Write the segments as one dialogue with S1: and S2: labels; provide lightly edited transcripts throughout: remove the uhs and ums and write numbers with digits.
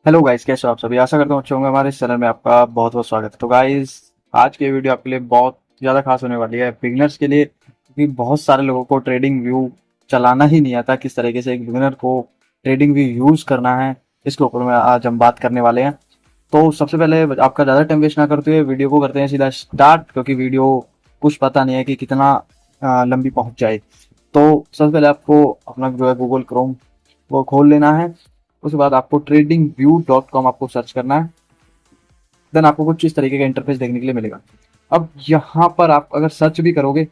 S1: Hello guys, कैसे हो आप सभी। आशा करता हूँ अच्छे होंगे। हमारे इस चैनल में आपका बहुत बहुत स्वागत है। तो गाइस, आज की वीडियो आपके लिए बहुत ज़्यादा खास होने वाली है बिगिनर्स के लिए, क्योंकि बहुत सारे लोगों को ट्रेडिंग व्यू चलाना ही नहीं आता। किस तरीके से एक बिगिनर को ट्रेडिंग व्यू यूज़ करना है, इसके ऊपर में आज हम बात करने वाले हैं। तो सबसे पहले आपका ज़्यादा टाइम वेस्ट ना करते हुए वीडियो को करते हैं सीधा स्टार्ट, क्योंकि वीडियो कुछ पता नहीं है कि कितना लंबी पहुंच जाए। तो सबसे पहले आपको अपना जो है गूगल क्रोम वो खोल लेना है। उसके बाद आपको tradingview.com आपको सर्च करना है। देन आपको कुछ इस तरीके का इंटरफेस देखने के लिए मिलेगा। अब यहाँ पर आप अगर सर्च भी करोगे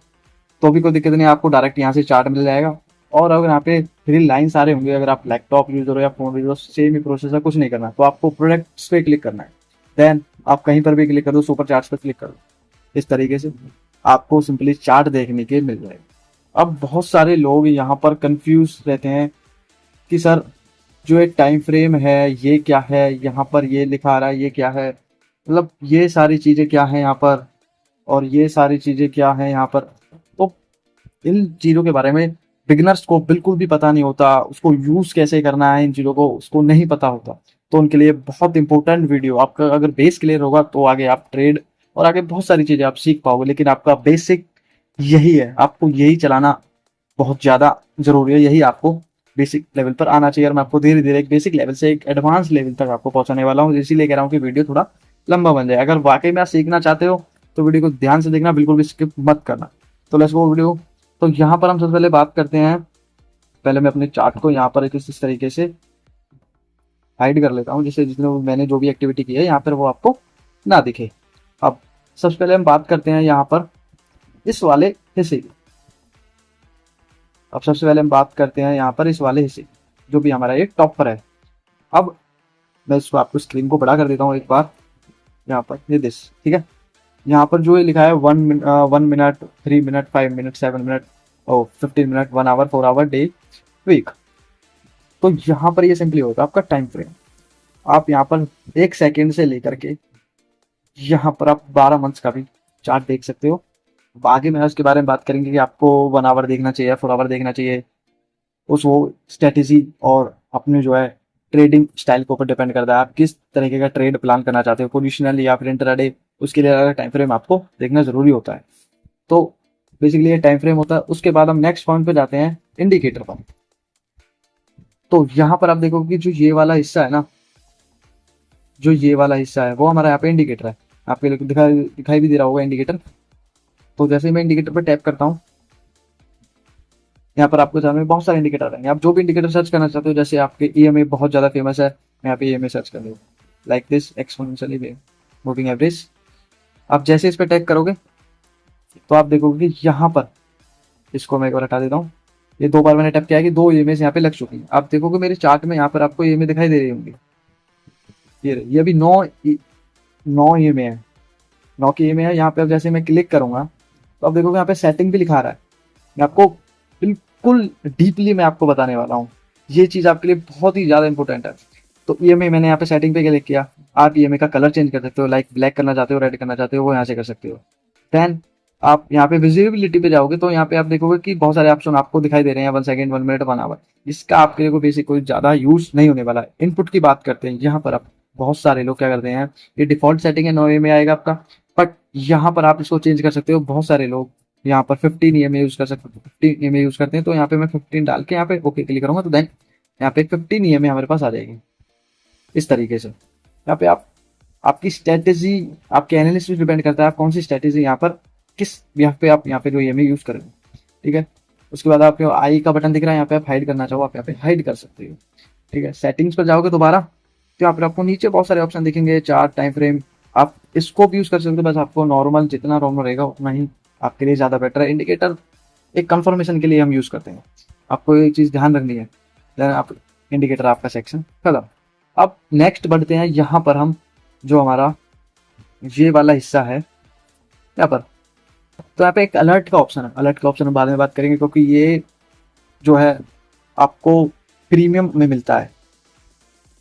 S1: तो भी कोई दिक्कत नहीं, आपको डायरेक्ट यहाँ से चार्ट मिल जाएगा। और अगर यहाँ पे थ्री लाइन्स आ रहे होंगे, अगर आप लैपटॉप यूजर हो या फोन यूजर हो, सेम ही प्रोसेस है, कुछ नहीं करना। तो आपको प्रोडक्ट्स पे क्लिक करना है। देन आप कहीं पर भी क्लिक कर दो, सुपर चार्ट्स पर क्लिक कर दो। इस तरीके से आपको सिंपली चार्ट देखने के मिल जाएगा। अब बहुत सारे लोग यहाँ पर कंफ्यूज रहते हैं कि सर, जो एक टाइम फ्रेम है ये क्या है, यहाँ पर ये लिखा आ रहा है ये क्या है, मतलब ये सारी चीजें क्या है यहाँ पर, और ये सारी चीजें क्या है यहाँ पर। तो इन चीजों के बारे में बिगिनर्स को बिल्कुल भी पता नहीं होता, उसको यूज कैसे करना है इन चीजों को उसको नहीं पता होता। तो उनके लिए बहुत इंपॉर्टेंट वीडियो। आपका अगर बेस क्लियर होगा तो आगे आप ट्रेड और आगे बहुत सारी चीजें आप सीख पाओगे। लेकिन आपका बेसिक यही है, आपको यही चलाना बहुत ज्यादा जरूरी है, यही आपको बेसिक लेवल पर आना चाहिए। और मैं आपको धीरे धीरे एक बेसिक लेवल से एक एडवांस लेवल तक आपको पहुंचाने वाला हूँ, इसीलिए कह रहा हूँ कि वीडियो थोड़ा लंबा बन जाए। अगर वाकई में आप सीखना चाहते हो तो वीडियो को ध्यान से देखना, बिल्कुल भी स्किप मत करना। तो लेट्स गो वीडियो। तो यहाँ पर हम सबसे पहले बात करते हैं। पहले मैं अपने चार्ट को यहाँ पर इस तरीके से हाइड कर लेता हूँ, जिससे जिसने मैंने जो भी एक्टिविटी की है यहाँ पर वो आपको ना दिखे। अब सबसे पहले हम बात करते हैं यहाँ पर इस वाले हिस्से की। अब सबसे पहले हम बात करते हैं यहाँ पर इस वाले हिस्से की, जो भी हमारा ये टॉप पर है। अब मैं इसको आपको स्क्रीन को बड़ा कर देता हूँ एक बार। यहाँ पर ये दिस ठीक है। यहाँ पर जो ये लिखा है 1 मिनट 3 मिनट 5 मिनट 7 मिनट ओ 15 minute 1 hour 4 hour day week. तो यहाँ पर ये सिंपली होगा आपका टाइम फ्रेम। आप यहाँ पर 1 सेकेंड से लेकर के यहाँ पर आप 12 मंथ्स का भी चार्ट देख सकते हो। आगे मैं उसके बारे में बात करेंगे कि आपको 1 आवर देखना चाहिए 4 आवर देखना चाहिए। उस वो स्ट्रेटेजी और अपने जो है ट्रेडिंग स्टाइल के ऊपर डिपेंड करता है, आप किस तरीके का ट्रेड प्लान करना चाहते हो, पोजिशनल या फिर इंट्राडे। उसके लिए अलग टाइम फ्रेम आपको देखना जरूरी होता है। तो बेसिकली ये टाइम फ्रेम होता है। उसके बाद हम नेक्स्ट पॉइंट पे जाते हैं, इंडिकेटर पर। तो यहाँ पर आप देखोगे कि जो ये वाला हिस्सा है ना, जो ये वाला हिस्सा है वो हमारा यहाँ पे इंडिकेटर है। आपके लिए दिखाई भी दे रहा होगा इंडिकेटर। तो जैसे ही मैं इंडिकेटर पर टैप करता हूँ, यहाँ पर आपको सामने बहुत सारे इंडिकेटर आएंगे। आप जो भी इंडिकेटर सर्च करना चाहते हो, जैसे आपके ईएमए बहुत ज्यादा फेमस है, मैं यहाँ पे ईएमए सर्च कर लूँ, like this exponential moving average. आप जैसे इस पर टैप करोगे तो आप देखोगे कि यहाँ पर, इसको मैं एक बार हटा देता हूँ, ये 2 बार मैंने टैप किया है कि 2 ईएमए यहाँ पे लग चुकी है। आप देखोगे मेरे चार्ट में यहाँ पर आपको ईएमए दिखाई दे रही होंगी। ये अभी 9 ईएमए है, 9 की ईएमए है यहाँ पे। अब जैसे मैं क्लिक करूंगा तो आप देखोगे यहाँ पे सेटिंग भी लिखा रहा है। मैं आपको बिल्कुल डीपली मैं आपको बताने वाला हूँ, ये चीज आपके लिए बहुत ही ज्यादा इंपॉर्टेंट है। तो ईएमए मैंने यहाँ पे सेटिंग पे क्लिक किया। आप ईएमए का कलर चेंज कर सकते हो, लाइक ब्लैक करना चाहते हो रेड करना चाहते हो वो यहाँ से कर सकते हो। देन आप यहाँ पे विजिबिलिटी पे जाओगे तो यहाँ पे आप देखोगे कि बहुत सारे ऑप्शन आपको दिखाई दे रहे हैं, 1 सेकेंड 1 मिनट 1 आवर। इसका आपके लिए कोई बेसिक कोई ज्यादा यूज नहीं होने वाला है। इनपुट की बात करते हैं, यहाँ पर आप बहुत सारे लोग क्या करते हैं, ये डिफॉल्ट सेटिंग है 9 में आएगा आपका, बट यहाँ पर आप इसको चेंज कर सकते हो। बहुत सारे लोग यहाँ पर 15 ईएमए यूज कर सकते, 15 ईएमए यूज करते हैं। तो यहाँ पे मैं 15 डाल के यहाँ पे ओके क्लिक करूंगा तो देन यहाँ पे 15 ईएमए हमारे पास आ जाएगी इस तरीके से। यहाँ पे आप आपकी स्ट्रेटेजी आपके एनालिसिस पे डिपेंड करता है, आप कौन सी स्ट्रेटेजी यहाँ पर किस यहाँ पे आप यहाँ पे जो ईएमए यूज करेंगे। ठीक है। उसके बाद आपको आई का बटन दिख रहा है, यहाँ पे आप हाइड करना चाहो आप यहाँ पे हाइड कर सकते हो। ठीक है। सेटिंग्स पर जाओगे दोबारा तो यहाँ पर आपको नीचे बहुत सारे ऑप्शन दिखेंगे, चार्ट टाइम फ्रेम। आप इसको भी यूज कर सकते हो, बस आपको नॉर्मल जितना नॉर्मल रहेगा उतना ही आपके लिए ज्यादा बेटर है। इंडिकेटर एक कंफर्मेशन के लिए हम यूज करते हैं, आपको एक चीज ध्यान रखनी है। देन आप इंडिकेटर आपका सेक्शन खत्म। अब नेक्स्ट बढ़ते हैं, यहाँ पर हम जो हमारा ये वाला हिस्सा है यहाँ पर, तो यहाँ पे एक अलर्ट का ऑप्शन है। अलर्ट का ऑप्शन हम बाद में बात करेंगे, क्योंकि ये जो है आपको प्रीमियम में मिलता है।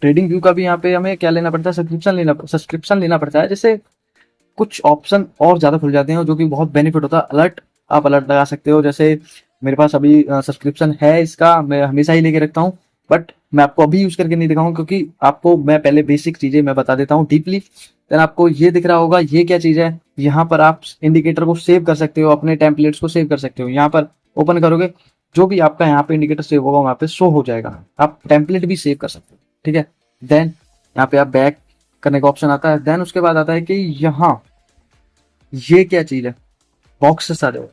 S1: ट्रेडिंग व्यू का भी यहाँ पे हमें क्या लेना पड़ता है, सब्सक्रिप्शन लेना पड़ता है, जैसे कुछ ऑप्शन और ज्यादा खुल जाते हैं जो कि बहुत बेनिफिट होता है। अलर्ट आप अलर्ट लगा सकते हो, जैसे मेरे पास अभी सब्सक्रिप्शन है इसका, मैं हमेशा ही लेके रखता हूँ। बट मैं आपको अभी यूज करके नहीं दिखाऊंगा, क्योंकि आपको मैं पहले बेसिक चीजें मैं बता देता हूँ डीपली। देन आपको ये दिख रहा होगा ये क्या चीज है। यहाँ पर आप इंडिकेटर को सेव कर सकते हो, अपने टेम्पलेट्स को सेव कर सकते हो। यहाँ पर ओपन करोगे, जो भी आपका यहाँ पे इंडिकेटर सेव होगा वहां पे शो हो जाएगा। आप टेम्पलेट भी सेव कर सकते हो, ठीक है। देन यहाँ पे आप बैक करने का ऑप्शन आता है। देन उसके बाद आता है कि यहाँ ये क्या चीज है, बॉक्स से सारे।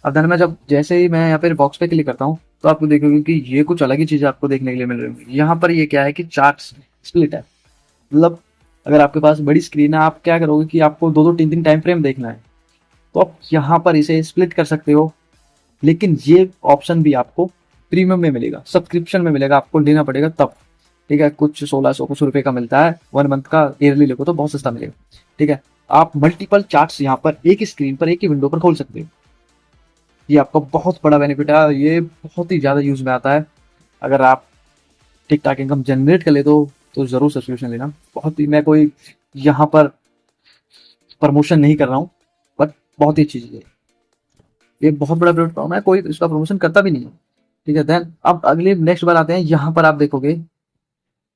S1: अब देन मैं जब जैसे ही मैं यहाँ पे बॉक्स पे क्लिक करता हूँ तो आपको देखोगे कि ये कुछ अलग ही चीजें आपको देखने के लिए मिल रही होंगी। यहाँ पर ये क्या है कि चार्ट स्प्लिट है। मतलब अगर आपके पास बड़ी स्क्रीन है, आप क्या करोगे कि आपको 2-2 3-3 टाइम फ्रेम देखना है, तो आप यहाँ पर इसे स्प्लिट कर सकते हो। लेकिन ये ऑप्शन भी आपको प्रीमियम में मिलेगा, सब्सक्रिप्शन में मिलेगा, आपको लेना पड़ेगा तब, ठीक है। कुछ 1600 कुछ रुपए का मिलता है 1 मंथ का, ईयरली लोगो तो बहुत सस्ता मिलेगा, ठीक है। आप मल्टीपल चार्ट्स यहाँ पर एक ही स्क्रीन पर एक ही विंडो पर खोल सकते हो। ये आपका बहुत बड़ा बेनिफिट है, ये बहुत ही ज्यादा यूज में आता है। अगर आप ठीक ठाक इनकम जनरेट कर ले तो जरूर सब्सक्रिप्शन लेना। बहुत ही, मैं कोई यहाँ पर प्रमोशन नहीं कर रहा हूँ, बट बहुत ही अच्छी चीज है। ये बहुत बड़ा प्लेटफॉर्म है, कोई इसका प्रमोशन करता भी नहीं है, ठीक है। देन अब अगले नेक्स्ट बार आते हैं। यहाँ पर आप देखोगे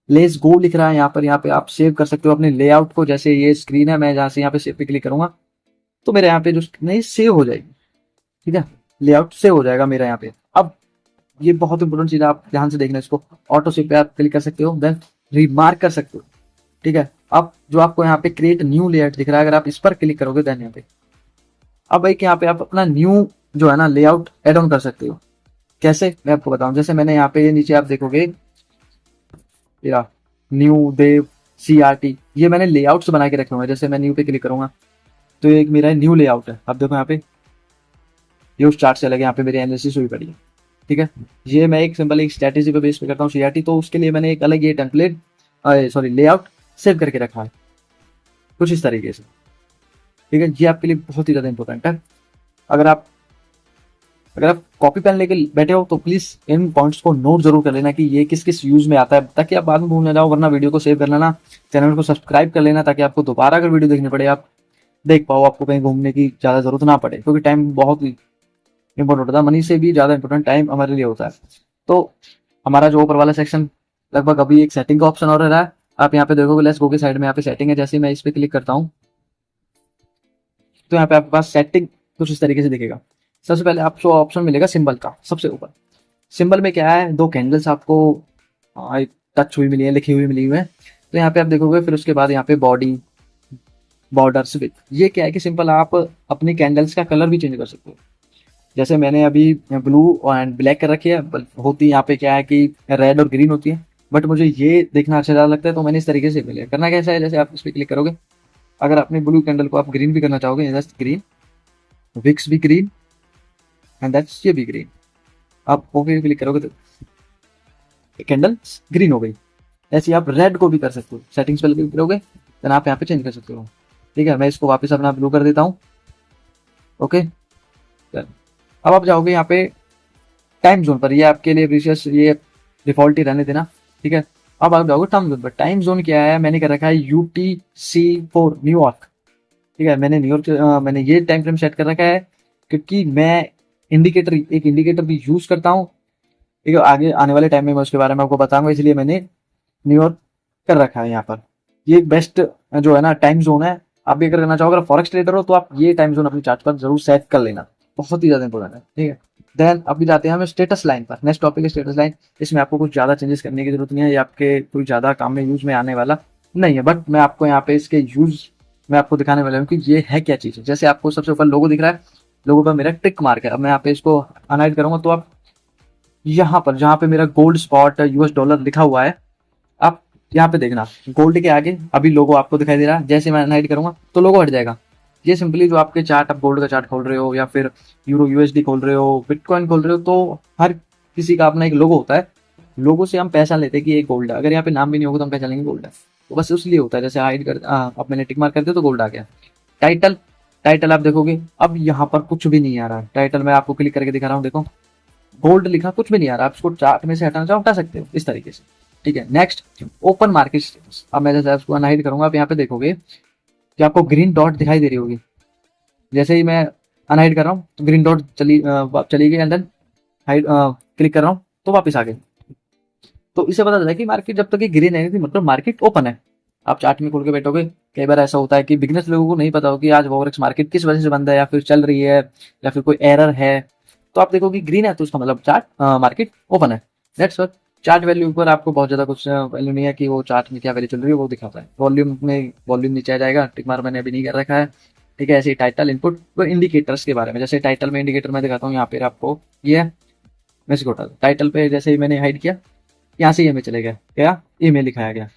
S1: लेट्स गो लिख रहा है यहाँ पे आप सेव कर सकते हो अपने लेआउट को। जैसे ये स्क्रीन है, मैं जहाँ से यहाँ पे सेव पे क्लिक करूंगा तो मेरे यहाँ पे जो स्क्रीन है सेव हो जाएगी, ठीक है। लेआउट सेव हो जाएगा मेरा यहाँ पे। अब ये बहुत इंपॉर्टेंट चीज है, आप ध्यान से देखना इसको। ऑटो सेव पे आप क्लिक कर सकते हो, देन रिमार्क कर सकते हो, ठीक है। अब जो आपको यहाँ पे क्रिएट न्यू लेआउट दिख रहा है, अगर आप इस पर क्लिक करोगे देन यहाँ पे अब एक यहाँ पे आप अपना न्यू जो है ना लेआउट एड ऑन कर सकते हो। कैसे, मैं आपको बताऊं। जैसे मैंने यहाँ पे नीचे आप देखोगे न्यू देव CRT, ये मैंने लेआउट्स बना के रखे हुए हैं। जैसे मैं न्यू पे क्लिक करूंगा तो एक मेरा न्यू लेआउट है। अब देखो यहाँ पे ये उस चार्ट से अलग है, यहाँ पे मेरी एनालिसिस हुई पड़ी है, ठीक है। ये मैं एक सिंपल एक स्ट्रेटेजी पे बेस पे करता हूँ CRT, तो उसके लिए मैंने एक अलग ये टेम्पलेट सॉरी लेआउट सेव करके रखा है कुछ इस तरीके से, ठीक है। ये आपके लिए बहुत ही ज्यादा इंपॉर्टेंट है। अगर आप कॉपी पेन लेके बैठे हो तो प्लीज इन पॉइंट्स को नोट जरूर कर लेना कि ये किस किस यूज में आता है, ताकि आप बाद में भूल ना जाओ। वरना वीडियो को सेव कर लेना, चैनल को सब्सक्राइब कर लेना, ताकि आपको दोबारा अगर वीडियो देखनी पड़े आप देख पाओ, आपको कहीं घूमने की ज्यादा जरूरत ना पड़े, क्योंकि टाइम बहुत ही इंपॉर्टेंट होता है। मनी से भी ज्यादा इंपॉर्टेंट टाइम हमारे लिए होता है। तो हमारा जो ऊपर वाला सेक्शन लगभग अभी एक सेटिंग का ऑप्शन और रहा है। आप यहाँ पे देखोगे लेट्स गो के साइड में यहाँ पे सेटिंग है। जैसे मैं इस पे क्लिक करता हूँ तो यहाँ पे आपके पास सेटिंग कुछ इस तरीके से दिखेगा। सबसे पहले आपको ऑप्शन मिलेगा सिंबल का, सबसे ऊपर। सिंबल में क्या है, 2 कैंडल्स आपको टच हुई मिली है, लिखी हुई मिली हुई है। तो यहाँ पे आप देखोगे, फिर उसके बाद यहाँ पे बॉडी, बॉर्डर, स्विच। ये क्या है कि सिंपल आप अपनी कैंडल्स का कलर भी चेंज कर सकते हो। जैसे मैंने अभी ब्लू एंड ब्लैक कर रखी है, होती यहाँ पे क्या है कि रेड और ग्रीन होती है, बट मुझे ये देखना अच्छा ज्यादा लगता है तो मैंने इस तरीके से मिले। करना कैसा है, जैसे आप इस पर क्लिक करोगे, अगर अपनी ब्लू कैंडल को आप ग्रीन भी करना चाहोगे, जस्ट ग्रीन, विक्स भी ग्रीन एंड दैट्स ये भी ग्रीन। आप ओके क्लिक करोगे तो कैंडल ग्रीन हो गई। ऐसे आप रेड को भी कर सकते हो, सेटिंग्स पे क्लिक करोगे देन आप यहाँ पे चेंज कर सकते हो, ठीक है। मैं इसको वापस अपना ब्लू कर देता हूँ, ओके। अब आप जाओगे यहाँ पे टाइम जोन पर, ये आपके लिए प्रीशियस, ये डिफॉल्ट ही रहने देना, ठीक है। अब आप जाओगे टाइम जोन पर। टाइम जोन क्या है, मैंने कर रखा है UTC4 न्यूयॉर्क, ठीक है। मैंने न्यूयॉर्क मैंने ये टाइम फ्रेम सेट कर रखा है क्योंकि मैं एक इंडिकेटर भी यूज करता हूँ, ठीक है। आगे आने वाले टाइम में मैं उसके बारे में आपको बताऊंगा, इसलिए मैंने न्यूयॉर्क कर रखा है यहाँ पर। ये एक बेस्ट जो है ना टाइम जोन है। आप भी अगर करना चाहो, अगर फॉरेक्स ट्रेडर हो तो आप ये टाइम जोन अपनी चार्ट पर जरूर सेट कर लेना, बहुत ही ज्यादा इंपॉर्टेंट है, ठीक है। देन अभी जाते हैं हम स्टेटस लाइन पर। नेक्स्ट टॉपिक है स्टेटस लाइन। इसमें आपको कुछ ज्यादा चेंजेस करने की जरूरत नहीं है, ये आपके कोई ज्यादा काम में यूज में आने वाला नहीं है, बट मैं आपको यहाँ पे इसके यूज मैं आपको दिखाने वाला हूँ कि ये है क्या चीज है। जैसे आपको सबसे ऊपर लोगो दिख रहा है, लोगो पर मेरा टिक मार्क है। अब मैं यहाँ पे इसको अनहाइड करूंगा तो आप यहाँ पर जहाँ पे मेरा गोल्ड स्पॉट $US लिखा हुआ है, आप यहाँ पे देखना गोल्ड के आगे अभी लोगो आपको दिखाई दे रहा है। जैसे मैं अनहाइड करूंगा तो लोगो हट जाएगा। ये सिंपली जो आपके चार्ट, आप गोल्ड का चार्ट खोल रहे हो या फिर यूरो USD खोल रहे हो, बिटकॉइन खोल रहे हो, तो हर किसी का अपना एक लोगो होता है। लोगो से हम पहचान लेते हैं कि ये गोल्ड है। अगर यहाँ पे नाम भी नहीं होगा तो हम पहचान लेंगे गोल्ड है, तो बस उसलिए होता है। जैसे हाइड कर अब मैंने टिक मार्क कर दिया तो गोल्ड आ गया। टाइटल, टाइटल आप देखोगे अब यहाँ पर कुछ भी नहीं आ रहा। टाइटल मैं आपको क्लिक करके दिखा रहा हूँ, देखो गोल्ड लिखा कुछ भी नहीं आ रहा। आप इसको चार्ट में से हटाना चाहो हटा सकते हो इस तरीके से, ठीक है। Next open market status. अब मैं जैसे आपको अनहाइड करूंगा, आप यहाँ पे देखोगे कि आपको ग्रीन डॉट दिखाई दे रही होगी। जैसे ही मैं अनहाइड कर रहा हूँ तो ग्रीन डॉट चली गई, एंड देन हाइड क्लिक कर रहा हूँ तो वापस आ गए। तो इससे पता चला कि मार्केट जब तक ये गिरी नहीं थी मतलब मार्केट ओपन है। आप चार्ट में खोल के बैठोगे, कई बार ऐसा होता है कि बिगनर्स लोगों को नहीं पता हो कि आज वॉरेक्स मार्केट किस वजह से बंद है या फिर चल रही है या फिर कोई एरर है। तो आप देखो कि ग्रीन है तो उसका मतलब चार्ट मार्केट ओपन है। That's what. चार्ट वैल्यू पर आपको बहुत ज्यादा कुछ वैल्यू नहीं है कि वो चार्ट में क्या वैल्यू चल रही है, वो दिखाता है। वॉल्यूम में वॉल्यूम नीचे आ जाएगा, टिक मार मैंने अभी नहीं कर रखा है। ठीक है, ऐसे ही टाइटल इनपुट वो इंडिकेटर्स के बारे में, जैसे टाइटल में इंडिकेटर मैं दिखाता हूँ यहाँ पे आपको। ये है मैसेज होटल, टाइटल पे जैसे ही मैंने हाइड किया यहाँ से ये में चले गया, क्या ईमेल लिखाया गया।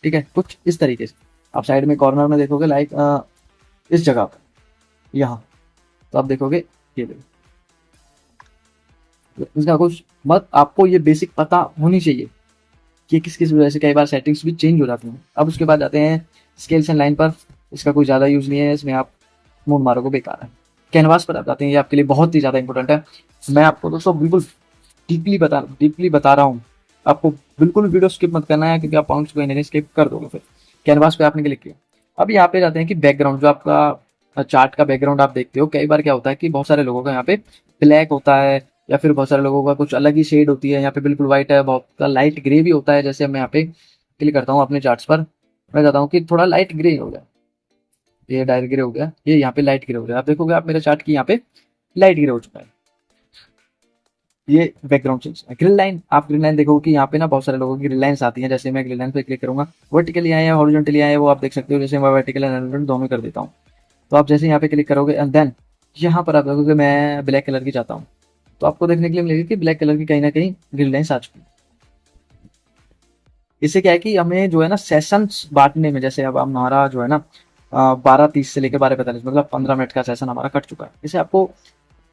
S1: ठीक है, कुछ इस तरीके से आप साइड में कॉर्नर में देखोगे लाइक इस जगह पर यहाँ, तो आप देखोगे ये देखो इसका कुछ मत, आपको ये बेसिक पता होनी चाहिए कि किस किस वजह से कई बार सेटिंग्स भी चेंज हो जाती हैं। अब उसके बाद आते हैं स्केल्स एंड लाइन पर। इसका कोई ज़्यादा यूज़ नहीं है, इसमें आप मूड मारोगे बेकार है। कैनवास पर आप जाते हैं, ये आपके लिए बहुत ही ज़्यादा इंपॉर्टेंट है। मैं आपको दोस्तों बिल्कुल डीपली बता रहा हूँ, आपको बिल्कुल वीडियो स्किप मत करना है क्योंकि आप पॉइंट्स को नहीं स्किप कर दोगे। फिर कैनवास पे आपने क्लिक किया, अब यहाँ पे जाते हैं कि बैकग्राउंड, जो आपका चार्ट का बैकग्राउंड आप देखते हो, कई बार क्या होता है कि बहुत सारे लोगों का यहाँ पे ब्लैक होता है या फिर बहुत सारे लोगों का कुछ अलग ही शेड होती है। यहाँ पे बिल्कुल व्हाइट है, बहुत का लाइट ग्रे भी होता है। जैसे मैं यहाँ पे क्लिक करता हूँ अपने चार्ट्स पर, मैं जाता हूँ कि थोड़ा लाइट ग्रे हो गया, ये डार्क ग्रे हो गया, ये यहाँ पे लाइट ग्रे हो गया। आप देखोगे आप मेरे चार्ट की यहाँ पे लाइट ग्रे हो चुका है। ये बैकग्राउंड चेंज। ग्रिल लाइन, आप ग्रिल लाइन देखोगे कि यहाँ पे ना बहुत सारे लोगों की ग्रिल लाइन्स आती हैं। जैसे मैं ग्रिल लाइन पे क्लिक करूंगा, वर्टिकली आए हैं हॉरिजॉन्टली आए हैं वो आप देख सकते हो। जैसे मैं वर्टिकल एंड हॉरिजॉन्टल दोनों कर देता हूँ, तो आप जैसे यहाँ पे क्लिक करोगे एंड देन यहाँ पर आप देखोगे मैं ब्लैक कलर की चाहता हूँ, तो आपको देखने के लिए मिलेगी कि ब्लैक कलर की कहीं ना कहीं ग्रिल लाइन्स आ चुकी है। इससे क्या है कि हमें जो है ना सेशंस बांटने में, जैसे अब हमारा जो है ना 12:30 से लेकर 12:45 मतलब 15 मिनट का सेशन हमारा कट चुका है। इससे आपको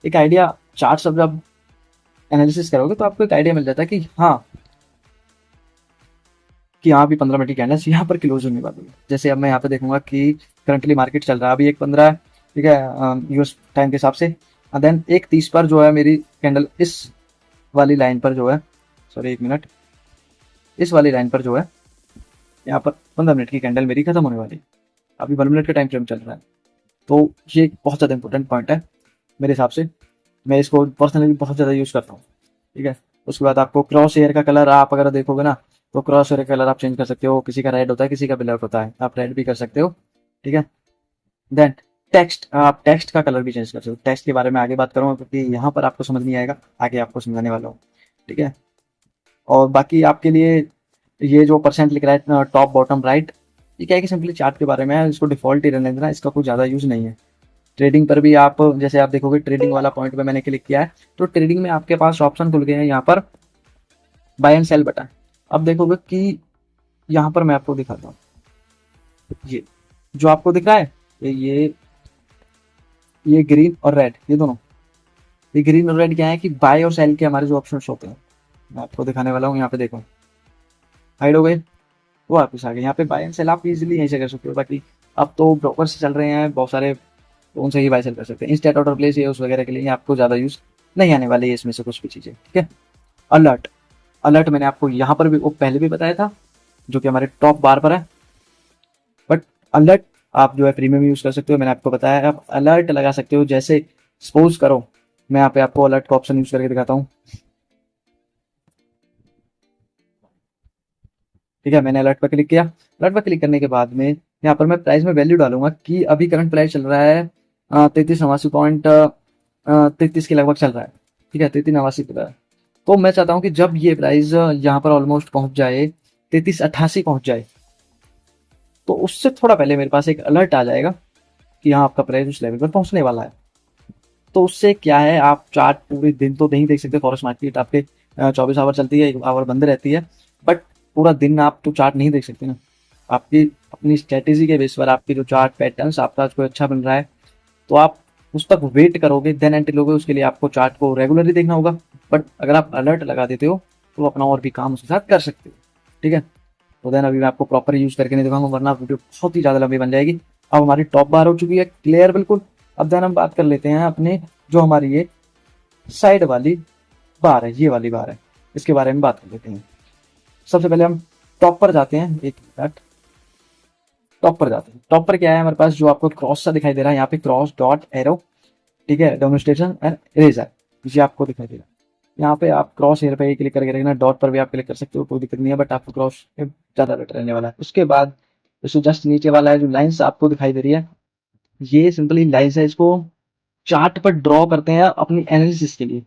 S1: एक आइडिया, चार्ट सब जब एनालिसिस करोगे तो आपको एक आइडिया मिल जाता है कि हाँ यहाँ भी 15 मिनट की कैंडल्स यहाँ पर क्लोज होने वाली है। जैसे अब मैं यहाँ पे देखूंगा कि करंटली मार्केट चल रहा है अभी 1:15 है, ठीक है, यूएस टाइम के हिसाब से। देन 1:30 पर जो है मेरी कैंडल इस वाली लाइन पर जो है, सॉरी 1 मिनट, इस वाली लाइन पर जो है यहाँ पर 15 मिनट की कैंडल मेरी खत्म होने वाली है। अभी 1 मिनट का टाइम फ्रेम चल रहा है, तो ये एक बहुत ज़्यादा इंपॉर्टेंट पॉइंट है मेरे हिसाब से। मैं इसको पर्सनली बहुत ज़्यादा यूज़ करता हूँ। ठीक है, उसके बाद आपको क्रॉस हेयर का कलर आप अगर देखोगे ना, तो क्रॉस हेयर का कलर आप चेंज कर सकते हो। किसी का रेड होता है, किसी का ब्लैक होता है, आप रेड भी कर सकते हो। ठीक है, देन टेक्स्ट, आप टेक्स्ट का कलर भी चेंज कर सकते हो। टेक्स्ट के बारे में आगे बात करूँगा क्योंकि यहाँ पर आपको समझ नहीं आएगा, आगे आपको समझाने वाला हूँ। ठीक है, और बाकी आपके लिए ये जो परसेंट लिख रहा है टॉप बॉटम राइट, ये क्या है कि सिंपली चार्ट के बारे में है, इसको डिफॉल्ट ही रहने देना, इसका कोई ज़्यादा यूज़ नहीं है। ट्रेडिंग पर भी आप जैसे आप देखोगे ट्रेडिंग वाला पॉइंट पे मैंने क्लिक किया है, तो ट्रेडिंग में आपके पास ऑप्शन खुल गए हैं यहाँ पर बाय एंड सेल बटन। अब देखोगे कि यहाँ पर मैं आपको दिखाता हूँ, ये जो आपको दिख रहा है ये ग्रीन और रेड, ये दोनों, ये ग्रीन और रेड क्या है कि बाय और सेल के हमारे जो ऑप्शन होते हैं, मैं आपको दिखाने वाला हूँ। यहाँ पे देखो हाइड हो गए, वो वापस आ गए। यहाँ पे बाय एंड सेल आप इजीली यहीं से कर सकते हो। बाकी अब तो ब्रोकर से चल रहे हैं बहुत सारे, तो उनसे ही बाय सेल कर सकते हैं। इंस्टेंट ऑर्डर प्लेस ये उस वगैरह के लिए आपको ज़्यादा यूज़ नहीं आने वाले है इसमें से कुछ भी चीज़ें। ठीक है, अलर्ट, अलर्ट मैंने आपको यहाँ पर भी वो पहले भी बताया था, जो कि हमारे टॉप बार पर है। बट अलर्ट आप जो है प्रीमियम यूज़ कर सकते हो, मैंने आपको बताया। आप अलर्ट लगा सकते हो, जैसे सपोज करो मैं यहाँ पे आपको अलर्ट का ऑप्शन यूज़ करके दिखाता हूँ। ठीक है, मैंने अलर्ट पर क्लिक किया। अलर्ट पर क्लिक करने के बाद में यहाँ पर मैं प्राइस में वैल्यू डालूंगा कि अभी करंट प्राइस चल रहा है 33 के लगभग चल रहा है। ठीक है, 33 पे है। तो मैं चाहता हूँ कि जब ये प्राइस यहाँ पर ऑलमोस्ट पहुंच जाए 33.88 पहुंच जाए, तो उससे थोड़ा पहले मेरे पास एक अलर्ट आ जाएगा कि यहाँ आपका प्राइस उस लेवल पर पहुंचने वाला है। तो उससे क्या है, आप चार्ट पूरे दिन तो नहीं देख सकते, फॉरेक्स मार्केट आपके 24 आवर चलती है, 1 आवर बंद रहती है, बट पूरा दिन आप तो चार्ट नहीं देख सकते ना। आपकी अपनी स्ट्रेटेजी के बेस पर आपकी जो चार्ट पैटर्न्स आपका कोई अच्छा बन रहा है, तो आप उस तक वेट करोगे, देन एंट्री लोगे। उसके लिए आपको चार्ट को रेगुलरली देखना होगा, बट अगर आप अलर्ट लगा देते हो तो अपना और भी काम उसके साथ कर सकते हो। ठीक है, तो देन अभी मैं आपको प्रॉपर यूज करके नहीं दिखाऊंगा, वरना वीडियो बहुत ही ज़्यादा लंबी बन जाएगी। अब हमारी टॉप बार हो चुकी है क्लियर बिल्कुल। अब देन हम बात कर लेते हैं अपने जो हमारी ये साइड वाली बार है, ये वाली बार है, इसके बारे में बात कर लेते हैं। सबसे पहले हम टॉप पर जाते हैं, एक मिनट, टॉप पर जाते हैं। टॉप पर क्या है हमारे पास, जो आपको क्रॉस सा दिखाई दे रहा है यहाँ पे, क्रॉस डॉट एरो, ठीक है, डेमोन्स्ट्रेशन एंड इरेजर, ये आपको दिखाई दे रहा है। यहाँ पे आप क्रॉस हेयर पे ही क्लिक करके रखना, डॉट पर भी आप क्लिक कर सकते हो, कोई दिक्कत नहीं है, बट आपको क्रॉस ज़्यादा बेटर रहने वाला है। उसके बाद इसको जस्ट नीचे वाला है जो लाइन्स आपको दिखाई दे रही है, ये सिंपली लाइन्स है, इसको चार्ट पर ड्रॉ करते हैं अपनी एनालिसिस के लिए।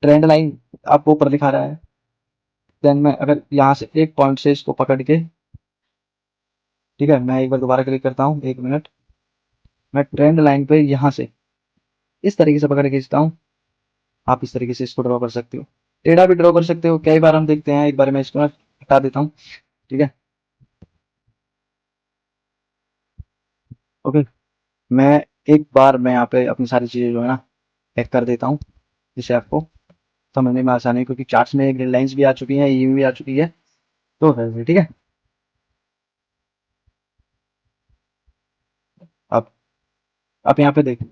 S1: ट्रेंड लाइन आपको ऊपर दिखा रहा है, देन मैं अगर यहाँ से एक पॉइंट से इसको पकड़ के, ठीक है, मैं एक बार दोबारा क्लिक करता हूँ, 1 मिनट, मैं ट्रेंड लाइन पे यहाँ से इस तरीके से पकड़ के खींचता हूँ। आप इस तरीके से इसको ड्रॉ कर सकते हो, टेढ़ा भी ड्रॉ कर सकते हो। कई बार हम देखते हैं, एक बार मैं इसको हटा देता हूँ, ठीक है, ओके। मैं एक बार मैं यहाँ पे अपनी सारी चीज़ें जो है ना पैक कर देता हूँ, जिससे आपको समझने में आसानी है, क्योंकि चार्ट्स में ग्रिड लाइंस भी आ चुकी हैं, ये भी आ चुकी है, तो वैसे ठीक है। अब आप यहाँ पे देखो,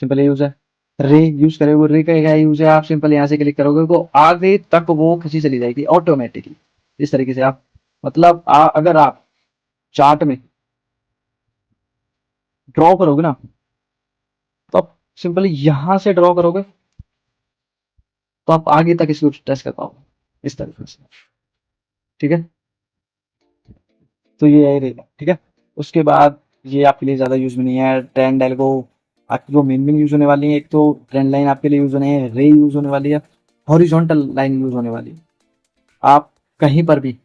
S1: सिंपल यूज है, रे यूज करोगे, रे का क्या यूज है, आप सिंपल यहाँ से क्लिक करोगे तो आगे तक वो खींची चली जाएगी ऑटोमेटिकली। इस तरीके से आप, मतलब अगर आप चार्ट में ड्रॉ करोगे ना, तो आप सिंपली यहाँ से ड्रॉ करोगे तो आप आगे तक इसको टेस्ट कर पाओगे इस तरीके से, ठीक है। तो ये है रहेगा, ठीक है। उसके बाद ये आपके लिए ज़्यादा यूज में नहीं है, ट्रेंड एल्गो आपकी जो मेन यूज होने वाली है, एक तो ट्रेंड लाइन आपके लिए यूज होने है, रे यूज होने वाली है, हॉरिजॉन्टल लाइन यूज होने वाली है। आप कहीं पर भी,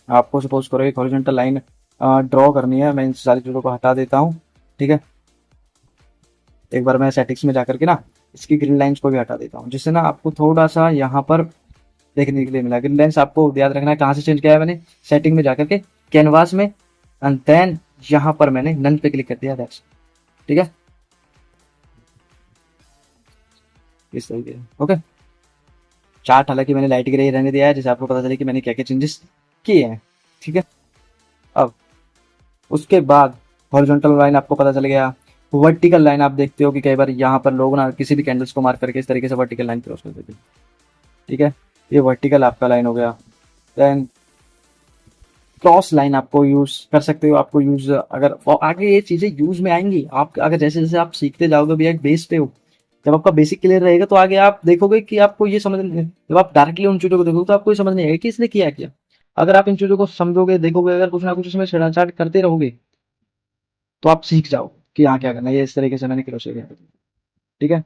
S1: आपको सपोज करो एक हॉरिजॉन्टल लाइन ड्रॉ करनी है, मैं इन सारी चीज़ों को हटा देता हूँ, ठीक है। एक बार मैं सेटिंग्स में जाकर के ना इसकी ग्रिड लाइंस को भी हटा देता हूँ, जिससे ना आपको थोड़ा सा यहाँ पर देखने के लिए मिला। ग्रिड लाइंस आपको याद रखना है कहाँ से चेंज किया है मैंने, सेटिंग में जाकर के कैनवास में, एंड देन यहाँ पर मैंने नन पे क्लिक कर दिया, दैट्स, ठीक है, इस तरीके से, ओके। चार्ट हालांकि मैंने लाइट ग्रे रहने दिया है, जिससे आपको पता चले कि मैंने क्या क्या चेंजेस किए हैं, ठीक है। अब उसके बाद हॉरिजॉन्टल लाइन आपको पता चल गया। वर्टिकल लाइन आप देखते हो कि कई बार यहाँ पर लोग ना किसी भी कैंडल्स को मार्क करके इस तरीके से वर्टिकल लाइन क्रॉस कर देते हैं, ठीक है, ये वर्टिकल आपका लाइन हो गया। देन क्रॉस लाइन आपको यूज कर सकते हो, आपको यूज अगर आगे ये चीजें यूज में आएंगी, आप अगर जैसे जैसे आप सीखते जाओगे भैया, एक बेस पे हो, जब आपका बेसिक क्लियर रहेगा तो आगे आप देखोगे कि आपको ये समझ, जब आप डायरेक्टली उन चीजों को देखोगे तो आपको ये समझ नहीं आएगा कि इसने किया क्या। अगर आप इन चीजों को समझोगे, देखोगे, अगर कुछ ना कुछ इसमें छेड़छाड़ करते रहोगे, तो आप सीख जाओ कि यहाँ क्या करना है, ये इस तरीके से मैंने क्रॉस किया, ठीक है।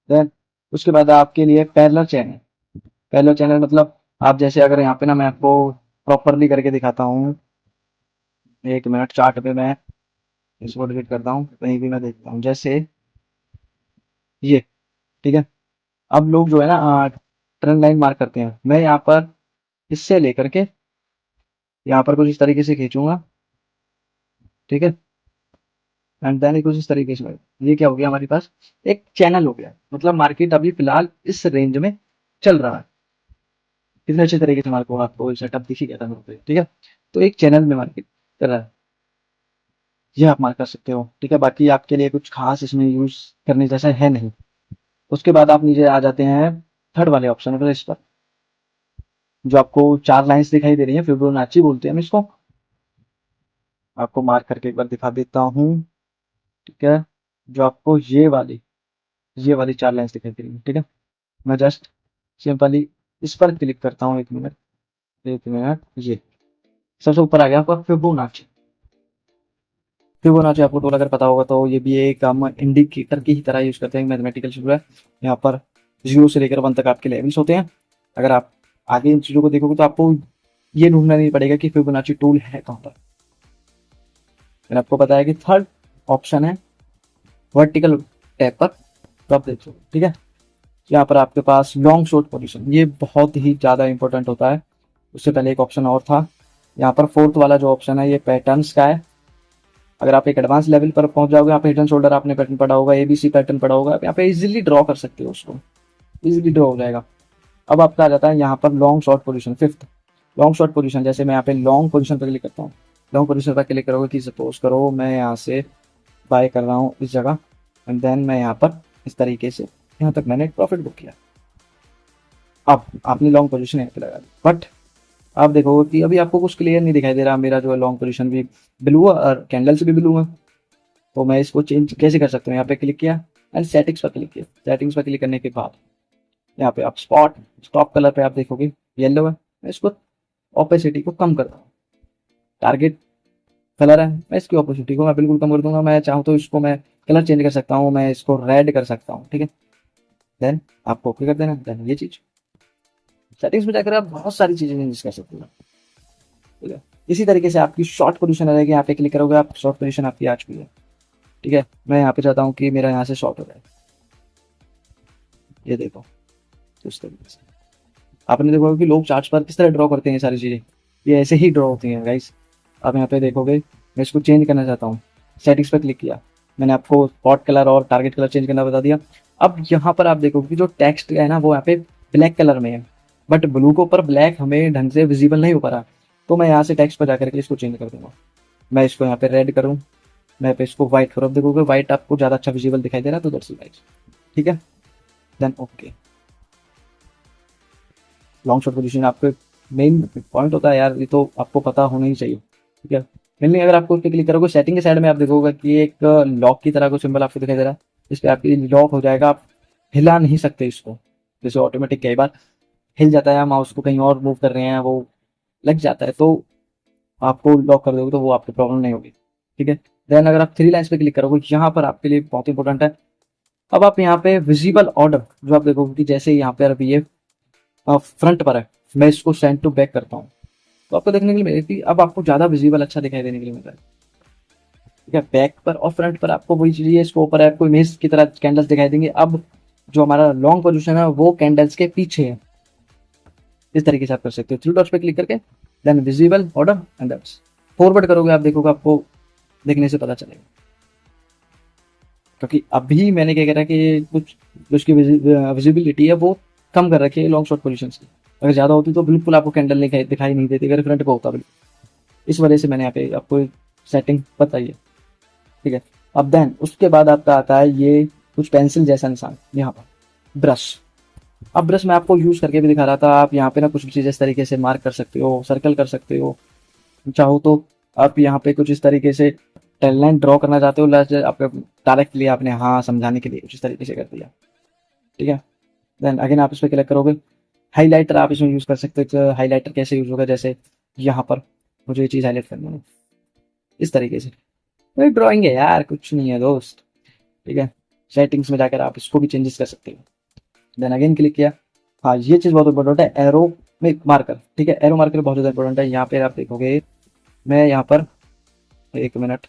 S1: देन उसके बाद आपके लिए पैरेलल चैनल, पैरेलल चैनल मतलब आप जैसे, अगर यहाँ पे ना मैं आपको प्रॉपरली करके दिखाता हूँ, 1 मिनट, चार्ट पे मैं इसको डिलीट करता हूँ, कहीं भी मैं देखता हूँ, जैसे ये, ठीक है। अब लोग जो है ना ट्रेंड लाइन मार्क करते हैं, मैं यहाँ पर इससे लेकर के यहाँ पर कुछ इस तरीके से खींचूंगा, ठीक है, एंड देन कुछ इस तरीके से, ये क्या हो गया हमारे पास, एक चैनल हो गया, मतलब मार्केट अभी फिलहाल इस रेंज में चल रहा है। कितने अच्छे तरीके से मार्केट, आपको सेटअप दिख ही गया था मेरे को, ठीक है। तो एक चैनल में मार्केट कर रहा है, ये आप मार्क कर सकते हो, ठीक है। बाकी आपके लिए कुछ खास इसमें यूज करने जैसा है नहीं। उसके बाद आप नीचे आ जाते हैं थर्ड वाले ऑप्शन पर, इस पर जो आपको 4 लाइंस दिखाई दे रही है, फिबोनाची बोलते हैं हम इसको, आपको मार्क करके एक बार दिखा देता हूँ, ठीक है। जो आपको ये वाली 4 लाइंस दिखाई दे रही है, ठीक है। मैं जस्ट सिंपली इस पर क्लिक करता हूँ, 1 मिनट, 1 मिनट, ये सबसे ऊपर आ गया आपका फिबोनाची। फिबोनाची आपको टूल अगर पता होगा तो ये भी एक हम इंडिकेटर की ही तरह यूज करते हैं, मैथमेटिकल टूल है। यहाँ पर 0 से लेकर 1 तक आपके लेवल्स होते हैं। अगर आप आगे इन चीज़ों को देखोगे तो आपको ये ढूंढना नहीं पड़ेगा कि फिबोनाची टूल है कहाँ पर। मैंने आपको बताया कि थर्ड ऑप्शन है वर्टिकल टैब पर, तो आप देखो, ठीक है। यहाँ पर आपके पास लॉन्ग शॉर्ट पोजीशन, ये बहुत ही ज़्यादा इंपॉर्टेंट होता है। उससे पहले एक ऑप्शन और था, यहाँ पर फोर्थ वाला जो ऑप्शन है ये पैटर्न्स का है। अगर आप एक एडवांस लेवल पर पहुंच जाओगे, यहाँ पे हिडन शोल्डर आपने पैटर्न पढ़ा होगा, एबीसी पैटर्न पढ़ा होगा, यहाँ पे इजीली ड्रॉ कर सकते हो, उसको इजीली ड्रॉ हो जाएगा। अब आपका आ जाता है यहाँ पर long short position, fifth long short position. जैसे मैं यहाँ पे लॉन्ग पोजीशन पर क्लिक करता हूँ, लॉन्ग पोजीशन पर क्लिक करोगे कि सपोज करो मैं यहाँ से बाय कर रहा हूँ इस जगह, एंड देन मैं यहाँ पर इस तरीके से यहाँ तक मैंने प्रॉफिट बुक किया। अब आपने लॉन्ग पोजीशन यहाँ पे लगा दी, बट आप देखोगे कि अभी आपको कुछ क्लियर नहीं दिखाई दे रहा, मेरा जो है लॉन्ग पोजीशन भी ब्लू है और कैंडल्स भी ब्लू है। तो मैं इसको चेंज कैसे कर सकता हूँ, यहाँ पे क्लिक किया एंड सेटिंग्स पर क्लिक किया। सेटिंग्स पर क्लिक करने के बाद यहाँ पे आप स्टॉप कलर पे आप देखोगे येलो है, मैं इसको ओपेसिटी को कम करता हूँ। टारगेट कलर है, मैं इसकी ओपेसिटी को मैं बिल्कुल कम कर दूंगा। मैं चाहूँ तो इसको मैं कलर चेंज कर सकता हूँ, मैं इसको रेड कर सकता हूँ, ठीक है। देन आपको ओके कर देना। देन ये चीज सेटिंग्स में जाकर आप बहुत सारी चीजें चेंज कर सकते हो, ठीक है। इसी तरीके से आपकी शॉर्ट पोजीशन रहेगी, यहाँ पे क्लिक करोगे आप, शॉर्ट पोजीशन आपकी आ चुकी है, ठीक है। मैं यहाँ पे चाहता हूँ कि मेरा यहाँ से शॉर्ट हो जाए, ये देखो। तो इस तरीके से आपने देखोगे कि लोग चार्ट्स पर किस तरह ड्रॉ करते हैं, ये सारी चीजें ये ऐसे ही ड्रॉ होती हैं गाइस। आप यहाँ पे देखोगे, मैं इसको चेंज करना चाहता हूँ, सेटिंग्स पर क्लिक किया, मैंने आपको स्पॉट कलर और टारगेट कलर चेंज करना बता दिया। अब यहाँ पर आप देखोगे कि जो टेक्स्ट है ना, वो यहाँ पे ब्लैक कलर में है, बट ब्लू के ऊपर ब्लैक हमें ढंग से विजिबल नहीं हो पा रहा। तो मैं यहाँ से टेक्स्ट पर जाकर के इसको चेंज कर दूंगा। मैं इसको यहाँ पे रेड करूँ, मैं पे इसको व्हाइट करूँ। अब देखोगे व्हाइट आपको ज़्यादा अच्छा विजिबल दिखाई दे रहा है, तो दैट्स राइट, ठीक है। Then okay. Long shot position आपके मेन पॉइंट होता है यार, ये तो आपको पता होना ही चाहिए, ठीक है। मेनली अगर आपको उस पर क्लिक करोगे, सेटिंग के साइड में आप देखोगे कि एक लॉक की तरह को सिंबल आपको दिखाई दे रहा है, इस पर आपकी लॉक हो जाएगा, आप हिला नहीं सकते इसको। जैसे ऑटोमेटिक कई बार हिल जाता है, माउस को कहीं और मूव कर रहे हैं, वो लग जाता है, तो आपको लॉक कर दोगे तो वो आपकी प्रॉब्लम नहीं होगी, ठीक है। देन अगर आप थ्री लाइन्स पे क्लिक करोगे, यहाँ पर आपके लिए बहुत इंपॉर्टेंट है। अब आप यहाँ पे विजिबल ऑर्डर जो आप देखोगे कि जैसे यहाँ पे अभी ये फ्रंट पर है, मैं इसको सेंड टू बैक करता हूँ, तो आपको देखने के लिए मिलेगी, अब आपको ज्यादा विजिबल अच्छा दिखाई देने के लिए मिल रहा है, ठीक है। बैक पर और फ्रंट पर आपको वही चीज, इसको ऊपर आपको इमेज की तरह कैंडल्स दिखाई देंगे। अब जो हमारा लॉन्ग पोजीशन है वो कैंडल्स के पीछे है, इस तरीके से आप कर सकते हो। थ्री डॉट्स पे क्लिक करके then visible order and that's forward करोगे, आप देखोगे आपको देखने से पता चलेगा। क्योंकि अभी मैंने क्या करा कि कुछ जो उसकी विजिबिलिटी है वो कम कर रखी है लॉन्ग शॉट पोजीशन की। अगर ज़्यादा होती तो बिल्कुल आपको कैंडल दिखाई नहीं देती, अगर फ्रंट पे होता बिल्कुल। इस वजह से मैंने यहाँ पे आपको सेटिंग बताई है, ठीक है। अब देन उसके बाद आपका आता है ये कुछ पेंसिल जैसा निशान, यहाँ पर ब्रश। अब ब्रश मैं आपको यूज करके भी दिखा रहा था। आप यहाँ पे ना कुछ भी चीज़ इस तरीके से मार्क कर सकते हो, सर्कल कर सकते हो, चाहो तो आप यहाँ पे कुछ इस तरीके से टेन लाइन ड्रॉ करना चाहते हो, लास्ट आपका डायरेक्टली आपने हाँ समझाने के लिए कुछ इस तरीके से कर दिया, ठीक है। देन अगेन आप इस पर क्लिक करोगे, हाईलाइटर आप इसमें यूज कर सकते हो। हाईलाइटर कैसे यूज होगा, जैसे यहाँ पर मुझे ये चीज़ हाईलाइट करनी है इस तरीके से, वही ड्राइंग है यार, कुछ नहीं है दोस्त, ठीक है। सेटिंग्स में जाकर आप इसको भी चेंजेस कर सकते हो। देन अगेन क्लिक किया, हाँ ये चीज़ बहुत इंपॉर्टेंट है, एरो में मार्कर, ठीक है। एरो मार्कर बहुत ज़्यादा इंपॉर्टेंट है। यहाँ पे आप देखोगे, मैं यहाँ पर एक मिनट,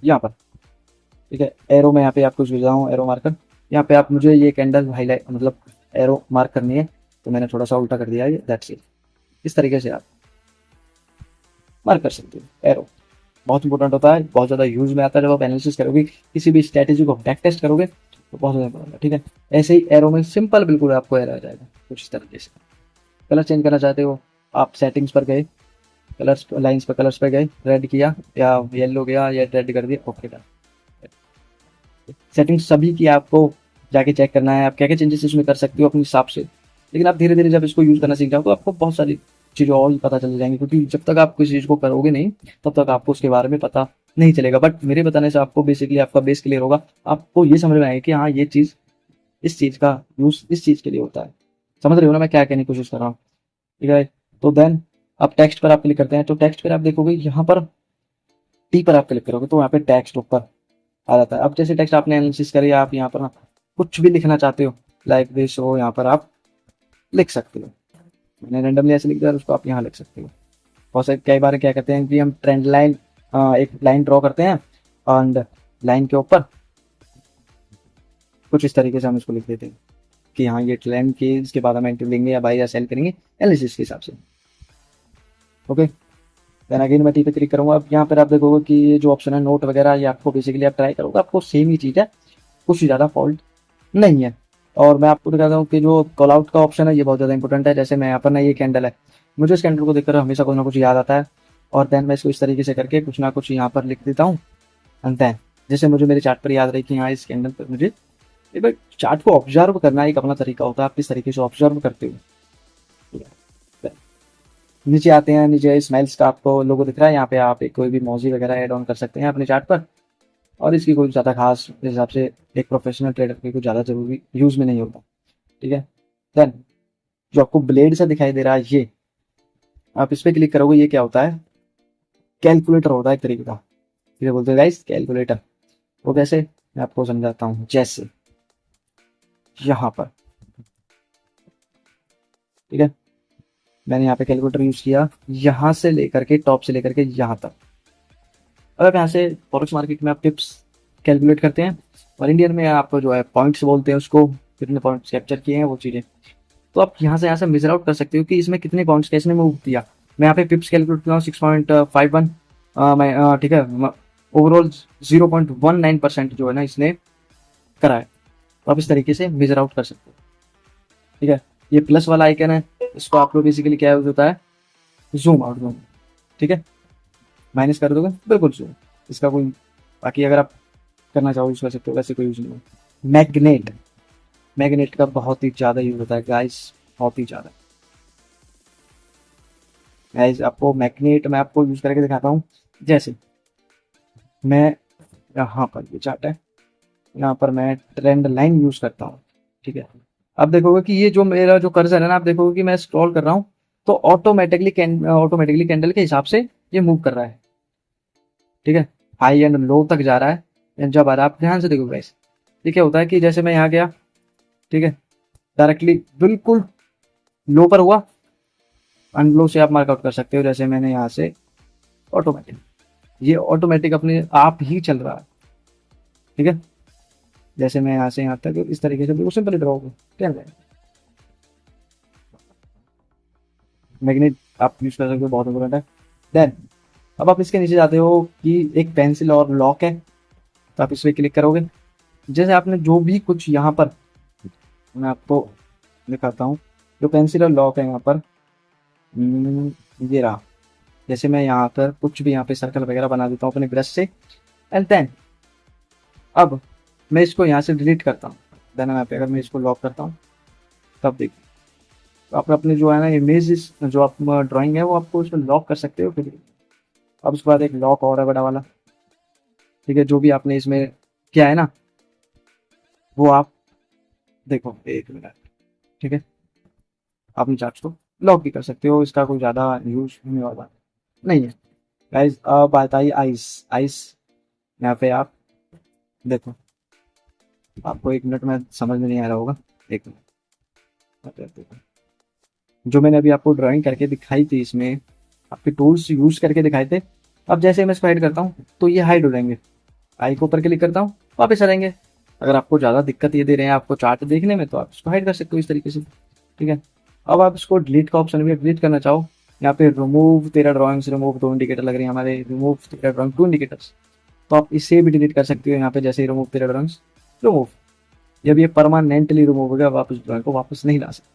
S1: यहाँ पर ठीक है, एरो में यहाँ पे आपको भेजा हूँ एरो मार्कर। यहाँ पे आप मुझे ये कैंडल हाईलाइट मतलब एरो मार्क करनी है, तो मैंने थोड़ा सा उल्टा कर दिया है, दैट्स इट। इस तरीके से आप मार्क कर सकते हो। एरो बहुत इंपॉर्टेंट होता है, बहुत ज़्यादा यूज में आता है। जब आप एनालिसिस करोगे किसी भी स्ट्रैटेजी को बैक टेस्ट करोगे तो बहुत ज़्यादा इंपॉर्टेंट है, ठीक है। ऐसे ही एरो में सिंपल बिल्कुल आपको एरो आ जाएगा कुछ इस तरीके से। कलर चेंज करना चाहते हो, आप सेटिंग्स पर गए, कलर्स लाइन्स पर कलर्स पर गए, रेड किया या येलो गया या रेड कर दिया, ओके डन। सेटिंग्स सभी की आपको जाके चेक करना है, आप क्या क्या चेंजेस इसमें कर सकते हो अपने हिसाब से। लेकिन आप धीरे धीरे जब इसको यूज़ करना सीख जाओ तो आपको बहुत सारी चीज़ें और भी पता चल जाएंगी, क्योंकि जब तक आप किसी चीज़ को करोगे नहीं तब तक आपको उसके बारे में पता नहीं चलेगा। बट मेरे बताने से आपको बेसिकली आपका बेस क्लियर होगा, आपको ये समझ में आएगा कि हाँ ये चीज़, इस चीज़ का यूज़ इस चीज़ के लिए होता है। समझ रहे हो ना मैं क्या कहने की कोशिश कर रहा हूँ, ठीक है। तो देन आप टेक्स्ट पर आप क्लिक करते हैं, तो टेक्स्ट पर आप देखोगे यहाँ पर टी पर आप क्लिक करोगे तो यहाँ पे टेक्स्ट ऊपर आ जाता है। अब जैसे टेक्स्ट आपने एनालिसिस करी, आप यहाँ पर ना कुछ भी लिखना चाहते हो लाइक दिस, हो यहाँ पर आप लिख सकते हो। मैंने रेंडमली ऐसे लिख दिया, उसको आप यहाँ लिख सकते हो। बहुत सारे कई बार क्या करते हैं कि हम ट्रेंड लाइन, एक लाइन ड्रॉ करते हैं एंड लाइन के ऊपर कुछ इस तरीके से हम इसको लिख देते हैं कि हाँ ये ट्रेंड की, इसके बाद हम एंट्री लेंगे या बाई या सेल करेंगे एनालिसिस के हिसाब से, ओके। देन अगेन मैं टी पे क्लिक करूंगा। अब यहाँ पर आप देखोगे कि ये जो ऑप्शन है नोट वगैरह, ये आपको बेसिकली आप ट्राई करोगे, आपको सेम ही चीज़ है, कुछ ज़्यादा फॉल्ट नहीं है। और मैं आपको दिखाता हूँ कि जो कॉल आउट का ऑप्शन है ये बहुत ज़्यादा इंपॉर्टेंट है। जैसे मैं यहाँ पर ना, ये कैंडल है, मुझे इस कैंडल को देखकर हमेशा कुछ ना कुछ याद आता है, और देन मैं इसको इस तरीके से करके कुछ ना कुछ यहाँ पर लिख देता हूँ। एंड देन जैसे मुझे मेरे चार्ट पर याद रही कि हाँ इस कैंडल पर मुझे चार्ट को ऑब्जर्व करना एक अपना तरीका होता है, आप किस तरीके से ऑब्जर्व करते हो। नीचे आते हैं, नीचे स्माइल्स का आपको लोगो दिख रहा है, यहाँ पे आप एक कोई भी मौजी वगैरह ऐड ऑन कर सकते हैं अपने चार्ट पर। और इसकी कोई ज़्यादा खास मेरे हिसाब से एक प्रोफेशनल ट्रेडर के कुछ ज़्यादा जरूरी यूज़ में नहीं होता। ठीक है। देन जो आपको ब्लेड सा दिखाई दे रहा है, ये आप इस पर क्लिक करोगे, ये क्या होता है, कैलकुलेटर होता है एक तरीके का। इसे बोलते हैं गाइस कैलकुलेटर। वो कैसे, मैं आपको समझाता हूँ। जैसे यहाँ पर, ठीक है, मैंने यहाँ पे कैलकुलेटर यूज किया, यहाँ से लेकर के टॉप से लेकर के यहाँ तक। अब आप यहाँ से फॉरेक्स मार्केट में आप टिप्स कैलकुलेट करते हैं, और इंडियन में आप जो है पॉइंट्स बोलते हैं उसको, कितने पॉइंट्स कैप्चर किए हैं वो चीज़ें। तो आप यहाँ से मेजर आउट कर सकते हो कि इसमें कितने पॉइंट्स कैसे मूव दिया। मैं यहाँ पे पिप्स कैलकुलेट कर रहा हूँ 6.51। मैं ठीक है, ओवरऑल 0.19% जो है ना इसने करा है। तो आप इस तरीके से मेजर आउट कर सकते हो। ठीक है, ये प्लस वाला आइकन है, इसको आप लोग बेसिकली क्या यूज होता है, जूम आउट जूम। ठीक है, माइनस कर दोगे बिल्कुल जूम, इसका कोई, बाकी अगर आप करना चाहो यूज कर सकते हो, वैसे कोई यूज नहीं है। मैग्नेट, मैग्नेट का बहुत ही ज़्यादा यूज होता है गाइस, बहुत ही ज़्यादा। गाइस आपको मैग्नेट मैं आपको यूज करके दिखाता हूँ। जैसे मैं यहाँ पर, ये चार्ट है, यहाँ पर मैं ट्रेंड लाइन यूज करता हूँ। ठीक है, अब देखोगे कि ये जो मेरा जो कर्सर है ना, आप देखोगे कि मैं स्क्रॉल कर रहा हूँ तो ऑटोमेटिकली कैंडल के हिसाब से ये मूव कर रहा है। ठीक है, हाई एंड लो तक जा रहा है। एंड जब आ रहा है, आप ध्यान से देखो गाइस, ये क्या होता है कि जैसे मैं यहाँ गया, ठीक है, डायरेक्टली बिल्कुल लो पर हुआ, अनलो से आप मार्कआउट कर सकते हो। जैसे मैंने यहाँ से ऑटोमेटिक, ये ऑटोमेटिक अपने आप ही चल रहा है। ठीक है, जैसे मैं यहाँ से यहाँ तक इस तरीके से बिल्कुल सिंपल ड्रॉ क्या है। मैग्नेट आप यूज कर सकते हो, बहुत इंपॉर्टेंट है। देन अब आप इसके नीचे जाते हो कि एक पेंसिल और लॉक है, तो आप इस पर क्लिक करोगे। जैसे आपने जो भी कुछ यहाँ पर, मैं आपको दिखाता हूँ, जो पेंसिल और लॉक है यहाँ पर, ये रहा। जैसे मैं यहाँ पर कुछ भी यहाँ पे सर्कल वगैरह बना देता हूँ अपने ब्रश से। एंड देन अब मैं इसको यहाँ से डिलीट करता हूँ। देन यहाँ पे अगर मैं इसको लॉक करता हूँ, तब देखिए, तो आप अपने जो है ना इमेज, जो आप ड्राइंग है वो आपको इसमें लॉक कर सकते हो फिर। अब उसके बाद एक लॉक और है बड़ा वाला। ठीक है, जो भी आपने इसमें किया है ना, वो आप देखो, एक मिनट। ठीक है, आप इन चार्ट्स को लॉक भी कर सकते हो, इसका कोई ज़्यादा यूज होने वाला नहीं है। गाइस अब बात आई आइस। आइस यहाँ पे आप देखो, आपको एक मिनट में समझ में नहीं आ रहा होगा, एक मिनट देखो। जो मैंने अभी आपको ड्राइंग करके दिखाई थी, इसमें आपके टूल्स यूज करके दिखाए थे। अब जैसे मैं इसको हाइड करता हूँ तो ये हाइड हो जाएंगे। आई को ऊपर क्लिक करता हूँ, वापस आ जाएंगे। अगर आपको ज़्यादा दिक्कत ये दे रहे हैं आपको चार्ट देखने में, तो आप इसको हाइड कर सकते हो इस तरीके से। ठीक है, अब आप इसको डिलीट का ऑप्शन भी डिलीट करना चाहो, यहाँ पे रिमूव तेरा ड्राइंग्स, रिमूव 2 इंडिकेटर लग रहे हैं हमारे, रिमूव तेरा ड्राइंग 2 इंडिकेटर्स, तो आप इसे भी डिलीट कर सकते हो यहाँ पे। जैसे रिमूव तेरा ड्राइंग्स, रिमूव, जब ये परमानेंटली रिमूव हो गया, आप उस ड्राइंग को वापस नहीं ला सकते,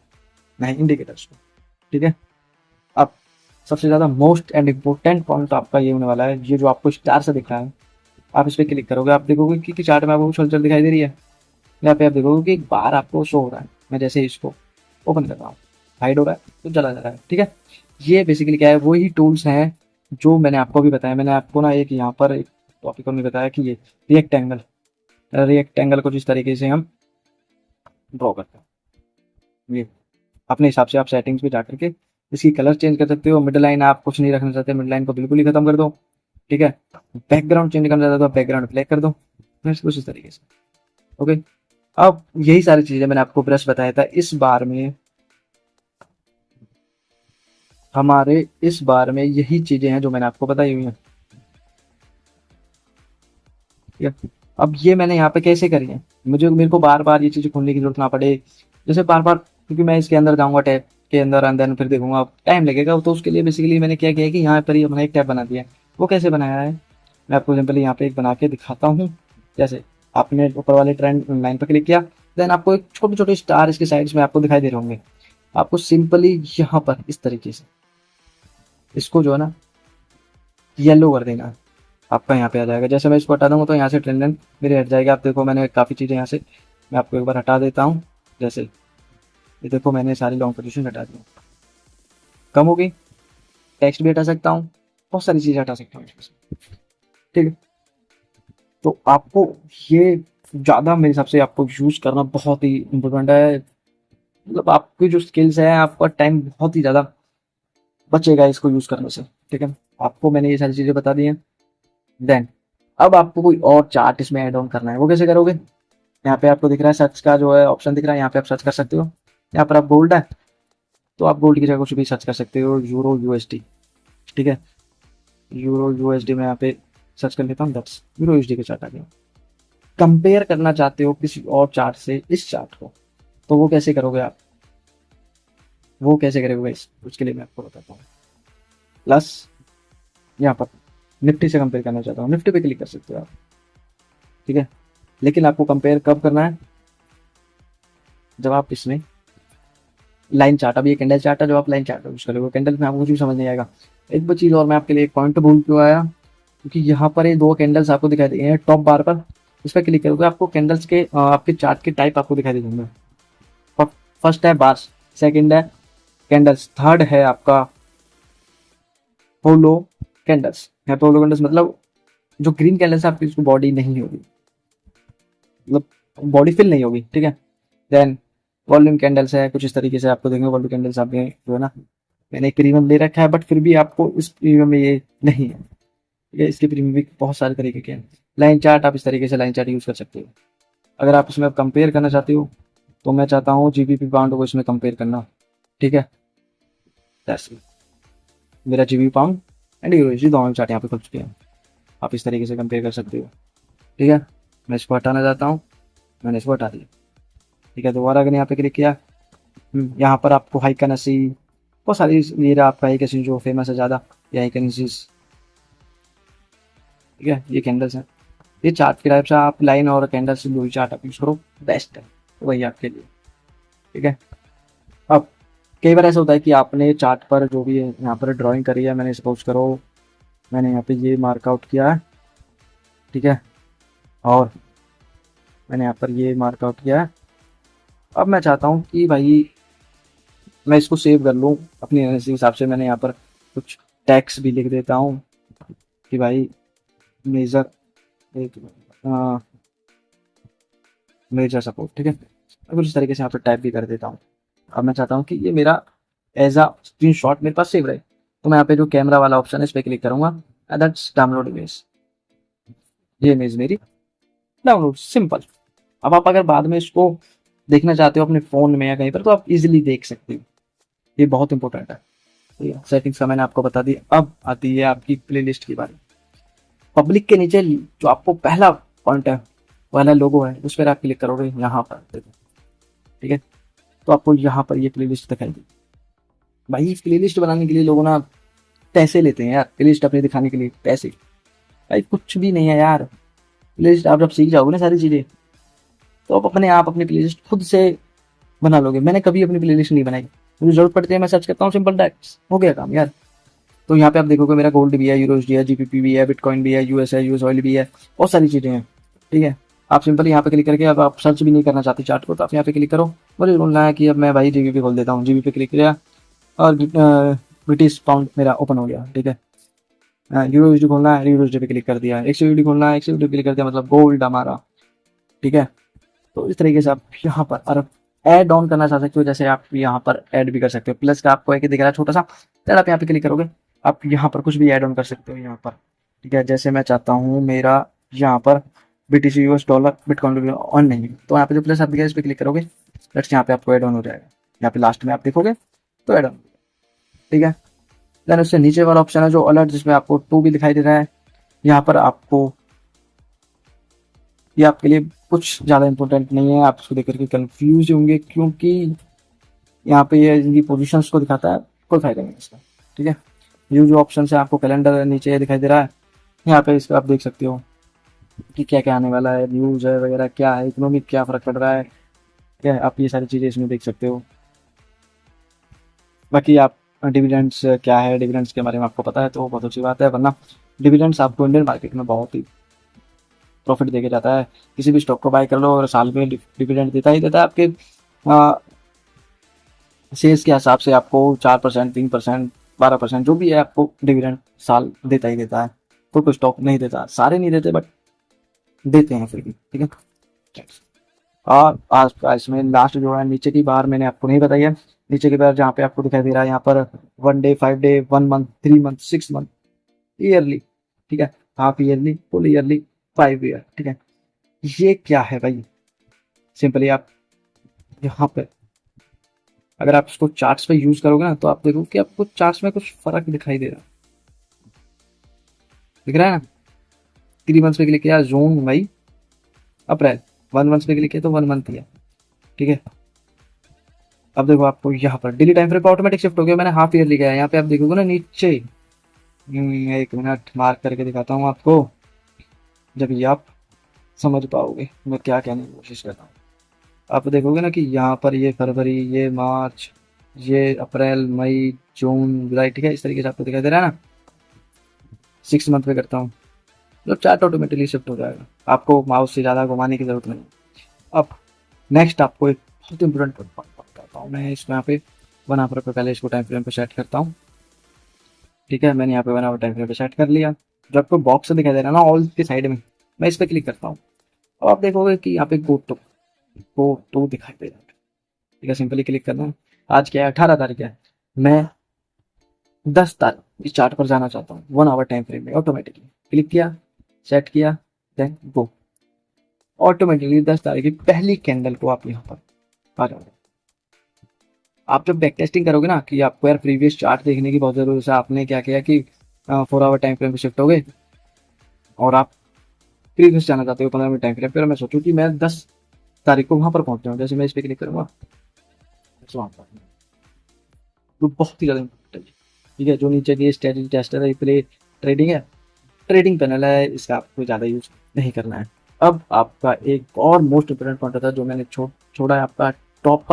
S1: ना ही इंडिकेटर्स को। ठीक है, अब सबसे ज़्यादा मोस्ट एंड इम्पोर्टेंट पॉइंट आपका ये होने वाला है, ये जो आपको स्टार से दिख रहा है, आप इस पर क्लिक करोगे, आप देखोगे कि चार्ट में आपको कुछ हलचल दिखाई दे रही है। यहाँ पे आप देखोगे कि एक बार आपको शो हो रहा है। मैं जैसे इसको ओपन कर रहा हूँ, हाइड हो रहा है तो चला जा रहा है। ठीक है, ये बेसिकली क्या है, वही टूल्स हैं जो मैंने आपको भी बताया। मैंने आपको ना एक यहाँ पर एक टॉपिक में बताया कि ये रिएक्टेंगल, रिएक्टेंगल को जिस तरीके से हम ड्रॉ करते हैं, ये अपने हिसाब से आप सेटिंग्स में जा करके इसकी कलर चेंज कर सकते हो। मिड लाइन आप कुछ नहीं रखना चाहते, मिड लाइन को बिल्कुल ही खत्म कर दो। ठीक है, बैकग्राउंड चेंज करना चाहते हो, बैकग्राउंड ब्लैक कर दो, बस कुछ इस तरीके से। ओके, अब यही सारी चीजें मैंने आपको ब्रश बताया था। इस बार में हमारे, इस बार में यही चीजें हैं जो मैंने आपको बताई हुई हैं। ठीक है, अब ये मैंने यहाँ पे कैसे करी है, मेरे को बार बार ये चीजें खोलने की जरूरत ना पड़े। जैसे बार बार, क्योंकि मैं इसके अंदर जाऊंगा टैब के अंदर, अंदर फिर देखूंगा, टाइम लगेगा। तो उसके लिए बेसिकली मैंने क्या किया कि यहाँ पर ही अपना एक टैब बना दिया है। वो कैसे बनाया है, मैं आपको सिंपली यहाँ पे एक बना के दिखाता हूँ। जैसे आपने ऊपर वाले ट्रेंड लाइन पर क्लिक किया, देन आपको एक छोटे छोटे स्टार इसके साइड्स में आपको दिखाई दे रहे होंगे। आपको सिंपली यहाँ पर इस तरीके से इसको जो है ना येलो कर देना, आपका यहाँ पे आ जाएगा। जैसे मैं इसको हटा दूंगा तो यहाँ से ट्रेंड लाइन मेरे हट जाएगा। आप देखो मैंने काफ़ी चीज़ें यहाँ से, मैं आपको एक बार हटा देता हूँ। जैसे ये देखो मैंने सारी लॉन्ग पोजीशन हटा दी, कम हो गई। टेक्स्ट भी हटा सकता हूँ, बहुत सारी चीज़ें हटा सकता हूँ। ठीक है, तो आपको ये ज़्यादा मेरे हिसाब से आपको यूज़ करना बहुत ही इम्पोर्टेंट है। मतलब आपकी जो स्किल्स है, आपका टाइम बहुत ही ज़्यादा बचेगा इसको यूज़ करने से। ठीक है, आपको मैंने ये सारी चीज़ें बता दी हैं। देन अब आपको कोई और चार्ट इसमें ऐड ऑन करना है, वो कैसे करोगे? यहाँ पे आपको दिख रहा है सर्च का जो है ऑप्शन दिख रहा है, यहाँ पे आप सर्च कर सकते हो। यहाँ पर आप गोल्ड है तो आप गोल्ड की जगह कुछ भी सर्च कर सकते हो, यूरो यूएसडी। ठीक है, यूरो यूएसडी में यहाँ पे सर्च कर लेता हूँ, दैट्स यूरो यूएसडी के चार्ट आ गया। कंपेयर करना चाहते हो किसी और चार्ट से इस चार्ट को, तो वो कैसे करोगे आप? वो कैसे करोगे इस उसके लिए मैं आपको बताता हूँ। प्लस यहाँ पर निफ्टी से कंपेयर करना चाहता हूँ, निफ्टी पे क्लिक कर सकते हो आप। ठीक है, लेकिन आपको कंपेयर कब करना है? जब आप इसमें लाइन चार्ट, अब ये कैंडल चार्ट है, जो आप लाइन चार्ट यूज करोगे, कैंडल में आपको कुछ भी समझ नहीं आएगा। एक चीज और मैं आपके लिए एक पॉइंट भूल क्यों आया, क्योंकि यहाँ पर ये दो कैंडल्स आपको दिखाई देंगे हैं टॉप बार पर। इस पर क्लिक करोगे आपको कैंडल्स के आपके चार्ट के टाइप आपको दिखाई देंगे। फर्स्ट है बार्स, सेकंड है कैंडल्स, थर्ड है आपका होलो कैंडल्स। यहाँ पे होलो कैंडल्स मतलब जो ग्रीन कैंडल्स है आपकी उसको बॉडी नहीं होगी, मतलब बॉडी फिल नहीं होगी। ठीक है, देन वॉल्यूम कैंडल्स है कुछ इस तरीके से आपको देंगे। वॉल्यूम कैंडल्स आपने जो है ना, मैंने एक प्रीमियम ले रखा है, बट फिर भी आपको इस प्रीमियम में ये नहीं है। ठीक है, इसके प्रीमियम भी बहुत सारे तरीके के हैं। लाइन चार्ट आप इस तरीके से लाइन चार्ट यूज कर सकते हो। अगर आप इसमें कंपेयर करना चाहते हो तो मैं चाहता हूँ जीबीपी पाउंड को इसमें कंपेयर करना। ठीक है, मेरा जीबीपी पाउंड एंड यूरो दोनों चार्ट यहाँ पे खुल चुके हैं, आप इस तरीके से कंपेयर कर सकते हो। ठीक है, मैं इसको हटाना चाहता हूँ, मैंने इसको हटा दिया। ठीक है, दोबारा अगर यहाँ पे क्लिक किया, यहाँ पर आपको हाइकनसी बहुत सारी ये रहा आपका हाइकनसी जो फेमस है ज़्यादा, ये हाइकनसीज। ठीक है, ये कैंडल्स हैं, ये चार्ट की टाइप से आप लाइन और कैंडल्स से दो चार्ट आप यूज करो, बेस्ट है वही आपके लिए। ठीक है, अब कई बार ऐसा होता है कि आपने चार्ट पर जो भी है यहाँ पर ड्राइंग करी है, मैंने सपोज करो मैंने यहाँ पे ये मार्कआउट किया है। ठीक है, और मैंने यहाँ पर ये मार्कआउट किया है। अब मैं चाहता हूँ कि भाई मैं इसको सेव कर लूँ अपनी एनर्जी के हिसाब से। मैंने यहाँ पर कुछ टैक्स भी लिख देता हूँ कि भाई मेजर एक मेजर सपोर्ट। ठीक है, अब इस तरीके से यहाँ पर टाइप भी कर देता हूँ। अब मैं चाहता हूँ कि ये मेरा एज अ स्क्रीन शॉट मेरे पास सेव रहे, तो मैं यहाँ पे जो कैमरा वाला ऑप्शन है इस पर क्लिक करूंगा, दैट्स डाउनलोड इमेज। ये इमेज मेरी डाउनलोड, सिंपल। अब आप अगर बाद में इसको देखना चाहते हो अपने फ़ोन में या कहीं पर, तो आप इजीली देख सकते हो, ये बहुत इंपॉर्टेंट है। ठीक है, सेटिंग्स का मैंने आपको बता दिया। अब आती है आपकी प्लेलिस्ट की बारी। पब्लिक के नीचे जो आपको पहला पॉइंट है, पहला लोगो है, उस पर आप क्लिक करोगे यहाँ पर। ठीक है, तो आपको यहाँ पर ये प्लेलिस्ट दिखाई दी। भाई प्लेलिस्ट बनाने के लिए लोगों ना पैसे लेते हैं यार, प्लेलिस्ट अपने दिखाने के लिए पैसे। भाई कुछ भी नहीं है यार, प्लेलिस्ट आप जब सीख जाओगे ना सारी चीज़ें, तो आप अपने आप अपनी प्लेलिस्ट खुद से बना लोगे। मैंने कभी अपनी प्लेलिस्ट नहीं बनाई, मुझे जरूरत पड़ती है मैं सर्च करता हूँ, सिंपल टैक्स हो गया काम यार। तो यहाँ पे आप देखोगे मेरा गोल्ड भी है, यूरोज भी है, जीपीपी भी है, बिटकॉइन भी है, यूएस है, यूएस ऑयल भी है, बहुत सारी चीज़ें हैं। ठीक है, आप सिंपल यहाँ पे क्लिक करके, अब आप सर्च भी नहीं करना चाहते चार्ट को, तो आप यहाँ पे क्लिक करो। मुझे बोलना है कि अब मैं भाई जीबीपी खोल देता हूँ, जीबीपी क्लिक किया और ब्रिटिश पाउंड मेरा ओपन हो गया। ठीक है, यूरोज खोलना है, यूरोज पे क्लिक कर दिया, XUSD खोलना है, XUSD क्लिक कर दिया, मतलब गोल्ड हमारा। ठीक है, तो इस तरीके से आप यहाँ पर और ऐड ऑन करना चाह सकते हो, जैसे आप यहाँ पर ऐड भी कर सकते हो। प्लस का आपको एक दिख रहा है छोटा सा, फिर आप यहाँ पे क्लिक करोगे, आप यहाँ पर कुछ भी ऐड ऑन कर सकते हो यहाँ पर। ठीक है, जैसे मैं चाहता हूँ मेरा यहाँ पर BTC US dollar bitcoin on नहीं है, तो यहाँ पे जो प्लस आप दिखा इस पर क्लिक करोगे, लेट्स यहाँ पे आपको ऐड ऑन हो जाएगा। यहाँ पे लास्ट में आप देखोगे तो ऐड ऑन। ठीक है, देन उससे नीचे वाला ऑप्शन है जो अलर्ट, जिसमें आपको 2 भी दिखाई दे रहा है। यहाँ पर आपको ये आपके लिए कुछ ज़्यादा इंपॉर्टेंट नहीं है, आप इसको देख करके कंफ्यूज होंगे, क्योंकि यहाँ पे ये इनकी पोजीशंस को दिखाता है, कोई फायदा नहीं इसका। ठीक है, ये जो ऑप्शन है आपको कैलेंडर नीचे दिखाई दे रहा है, यहाँ पे इसको आप देख सकते हो कि क्या क्या आने वाला है, न्यूज़ है वगैरह, क्या है इकोनॉमिक, क्या फ़र्क पड़ रहा है, क्या है, आप ये सारी चीज़ें इसमें देख सकते हो। बाकी आप डिविडेंड्स क्या है, डिविडेंड्स के बारे में आपको पता है तो बहुत अच्छी बात है, वरना डिविडेंड्स आपको इंडियन मार्केट में बहुत ही प्रॉफिट देके जाता है। किसी भी स्टॉक को बाय कर लो और साल में डिविडेंड देता ही देता है, आपके शेयर्स के हिसाब से आपको 4%, 3%, 12% जो भी है आपको डिविडेंड साल देता ही देता है। कोई स्टॉक नहीं देता, सारे नहीं देते, बट देते हैं फिर भी, ठीक है। और आज का इसमें लास्ट जो है नीचे की बार मैंने आपको नहीं बताई है। नीचे की बार जहाँ पे आपको दिखाई दे रहा है यहाँ पर 1 day, 5 day, 1 month, 3 month, 6 month, yearly, ठीक है, half yearly, full yearly, 5 year, ठीक है। ये क्या है भाई? सिंपली आप यहाँ पे अगर आप इसको चार्ट्स पे यूज करोगे ना तो आप देखोगे कि आपको चार्ट्स में कुछ फर्क दिखाई दे रहा है। दिख रहा है ना? 3 मंथ्स पे क्लिक किया, जून, मई, अप्रैल। 1 मंथ पे क्लिक किया तो 1 मंथ ही है, ठीक है। अब देखो आपको यहाँ पर डेली टाइम फ्रेम पे ऑटोमेटिक शिफ्ट हो गया। मैंने हाफ ईयर लिखा है, यहाँ पे आप देखोगे ना नीचे, 1 मिनट मार्क करके दिखाता हूँ आपको, जब ये आप समझ पाओगे मैं क्या कहने की कोशिश करता हूँ। आप देखोगे ना कि यहाँ पर ये फरवरी, ये मार्च, ये अप्रैल, मई, जून, जुलाई, ठीक है, इस तरीके से आपको दिखाई दे रहा है ना। 6 मंथ पे करता हूँ, मतलब चार्ट ऑटोमेटिकली शिफ्ट हो जाएगा, आपको माउस से ज़्यादा घुमाने की जरूरत नहीं। अब नेक्स्ट आपको एक बहुत इंपॉर्टेंट पॉइंट बताता हूँ मैं। इसमें यहाँ पे 1 आवर पे पहले इसको टाइम फ्रेम पे सेट करता हूँ, ठीक है। मैंने यहाँ पे 1 आवर टाइम फ्रेम पे सेट कर लिया। जो आपको बॉक्स दिखाई दे रहा है ना ऑल के साइड में, मैं इस पर क्लिक करता हूँ। अब आप देखोगे कि यहाँ पे गो टू दिखाई दे रहा है, ठीक है। सिंपली क्लिक करना है। आज क्या है? 18 तारीख है। मैं 10 तारीख इस चार्ट पर जाना चाहता हूँ 1 आवर टाइम फ्रेम में। ऑटोमेटिकली क्लिक किया, सेट किया, देन गो। ऑटोमेटिकली 10 तारीख की पहली कैंडल को आप यहाँ पर आ जाओगे। आप जब बैक टेस्टिंग करोगे ना कि आपको यार प्रीवियस चार्ट देखने की बहुत जरूरत है, आपने क्या किया कि 4 आवर टाइम फ्रेम पे शिफ्ट हो गए और आप प्रीवियस जाना चाहते हो 15 मिनट टाइम फ्रेम पे। मैं सोचूं कि मैं 10 तारीख को वहां पर पहुंच जाऊँ। जैसे मैं इस पर क्लिक करूंगा तो वहां पर तो बहुत ही ज्यादा इंपॉर्टेंट है, ठीक है। जो नीचे की स्ट्रेटजी टेस्टर है, प्ले ट्रेडिंग है, ट्रेडिंग पैनल है, इसका आपको ज़्यादा यूज नहीं करना है। अब आपका एक और मोस्ट इंपोर्टेंट पॉइंट था जो मैंने छोड़ा है आपका टॉप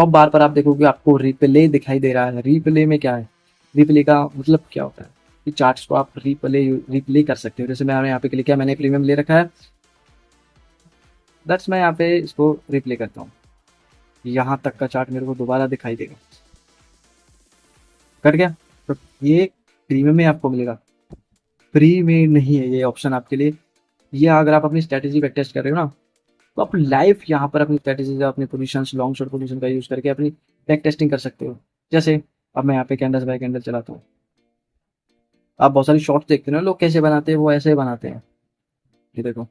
S1: बार पर। आप देखोगे आपको रिप्ले दिखाई दे रहा है। रिप्ले में क्या है? रिप्ले का मतलब क्या होता है कि चार्ट्स को आप रिप्ले कर सकते हो। जैसे मैंने यहाँ पे क्लिक किया, मैंने प्रीमियम ले रखा है, दैट्स मैं यहाँ पे इसको रिप्ले करता हूँ। यहाँ तक का चार्ट मेरे को दोबारा दिखाई देगा। कट गया? तो ये प्रीमियम में आपको मिलेगा, फ्री में नहीं है ये ऑप्शन आपके लिए। ये अगर आप अपनी स्ट्रेटेजी बैक टेस्ट कर रहे हो ना तो आप लाइव यहाँ पर अपनी स्ट्रेटेजी, अपनी पोजीशन, लॉन्ग शॉर्ट पोजीशन का यूज करके अपनी बैक टेस्टिंग कर सकते हो। जैसे अब मैं यहाँ पे कैंडल्स बाय कैंडल चलाता हूँ। आप बहुत सारी शॉर्ट्स देखते हो लोग कैसे बनाते हैं, वो ऐसे बनाते हैं। ये देखो,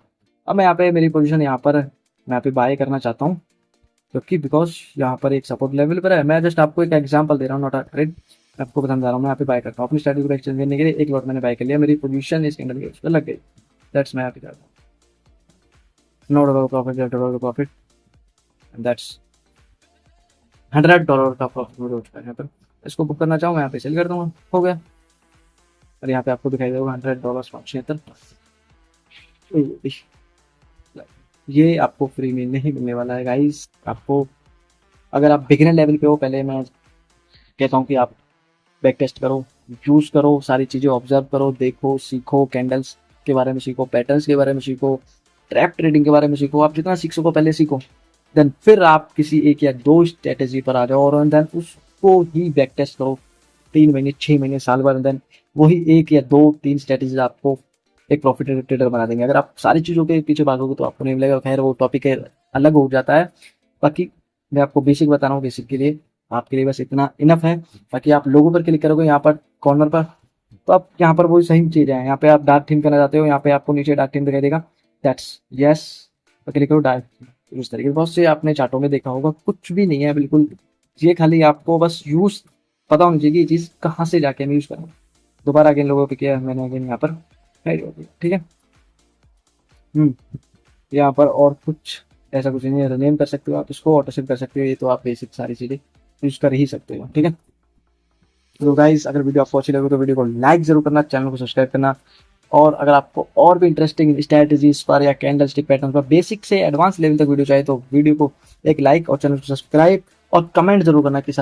S1: अब मैं यहाँ पे मेरी पोजीशन यहाँ पर मैं यहाँ पे बाय करना चाहता हूँ क्योंकि बिकॉज यहाँ पर एक सपोर्ट लेवल पर है। मैं जस्ट आपको एक एग्जांपल दे रहा हूँ, नॉट अ ट्रेड। आपको बताने जा रहा हूँ, मैं यहाँ पे बाय करता हूँ अपनी स्ट्रेटेजी को एक्सचेंज करने के लिए। एक लॉट मैंने बाय कर लिया, मेरी पोजीशन इस कैंडल के उस पर लग गई, दैट्स मैं यहाँ पे जाता हूँ। $9 प्रॉफिट, $8 का प्रॉफिट, दैट्स $100 का प्रॉफिट मुझे उठता है यहाँ पर। इसको बुक करना चाहूँ मैं यहाँ पे सेल कर दूंगा, हो गया। और यहाँ पे आपको दिखाई देगा $100 ये आपको फ्री में नहीं मिलने वाला है गाइस। आपको अगर आप बिगिनर लेवल पे हो, पहले मैं कहता हूँ कि आप बैक टेस्ट करो, यूज करो, सारी चीजें ऑब्जर्व करो, देखो, सीखो, कैंडल्स के बारे में सीखो, पैटर्न्स के बारे में सीखो, ट्रैप ट्रेडिंग के बारे में सीखो। आप जितना सीख सको पहले सीखो, देन फिर आप किसी 1 या 2 स्ट्रेटेजी पर आ जाओ और देन उसको ही बैक टेस्ट करो 3 महीने, 6 महीने, साल भर। देन वही 1 या 2, 3 स्ट्रेटेजी आपको एक प्रॉफिट ट्रेडर बना देंगे। अगर आप सारी चीज़ों के पीछे भागोगे तो आपको नहीं मिलेगा। खैर वो टॉपिक अलग हो जाता है। बाकी मैं आपको बेसिक बता रहा हूँ, बेसिक के लिए आपके लिए बस इतना इनफ है। बाकी आप लोगों पर क्लिक करोगे यहाँ पर कॉर्नर पर, तो आप यहाँ पर वही सेम चीज़ है। यहाँ पे आप डार्क थीम करना चाहते हो, यहाँ पे आपको नीचे डार्क थीम दिखाई देगा, दैट्स यस, क्लिक करो डार्क थीम। इस तरीके बहुत से आपने चार्टों में देखा होगा, कुछ भी नहीं है बिल्कुल। ये खाली आपको बस यूज पता होनी चाहिए कि ये चीज़ कहाँ से जाके हमें यूज करना। दोबारा अगेन लोगों पे किया मैंने, अगेन यहाँ पर, ठीक है। यहाँ पर और कुछ ऐसा कुछ नहीं है। रिनेम कर सकते हो आप इसको, ऑटो सेव कर सकते हो, ये तो आप बेसिक सारी चीज़ें यूज कर ही सकते हो, ठीक है। तो गाइस अगर वीडियो आपको अच्छी लगे तो वीडियो को लाइक जरूर करना, चैनल को सब्सक्राइब करना। और अगर आपको और भी इंटरेस्टिंग स्ट्रैटेजीज पर या कैंडल स्टिक पैटर्न पर बेसिक से एडवांस लेवल तक वीडियो चाहिए तो वीडियो को एक लाइक और चैनल को सब्सक्राइब और कमेंट जरूर करना कि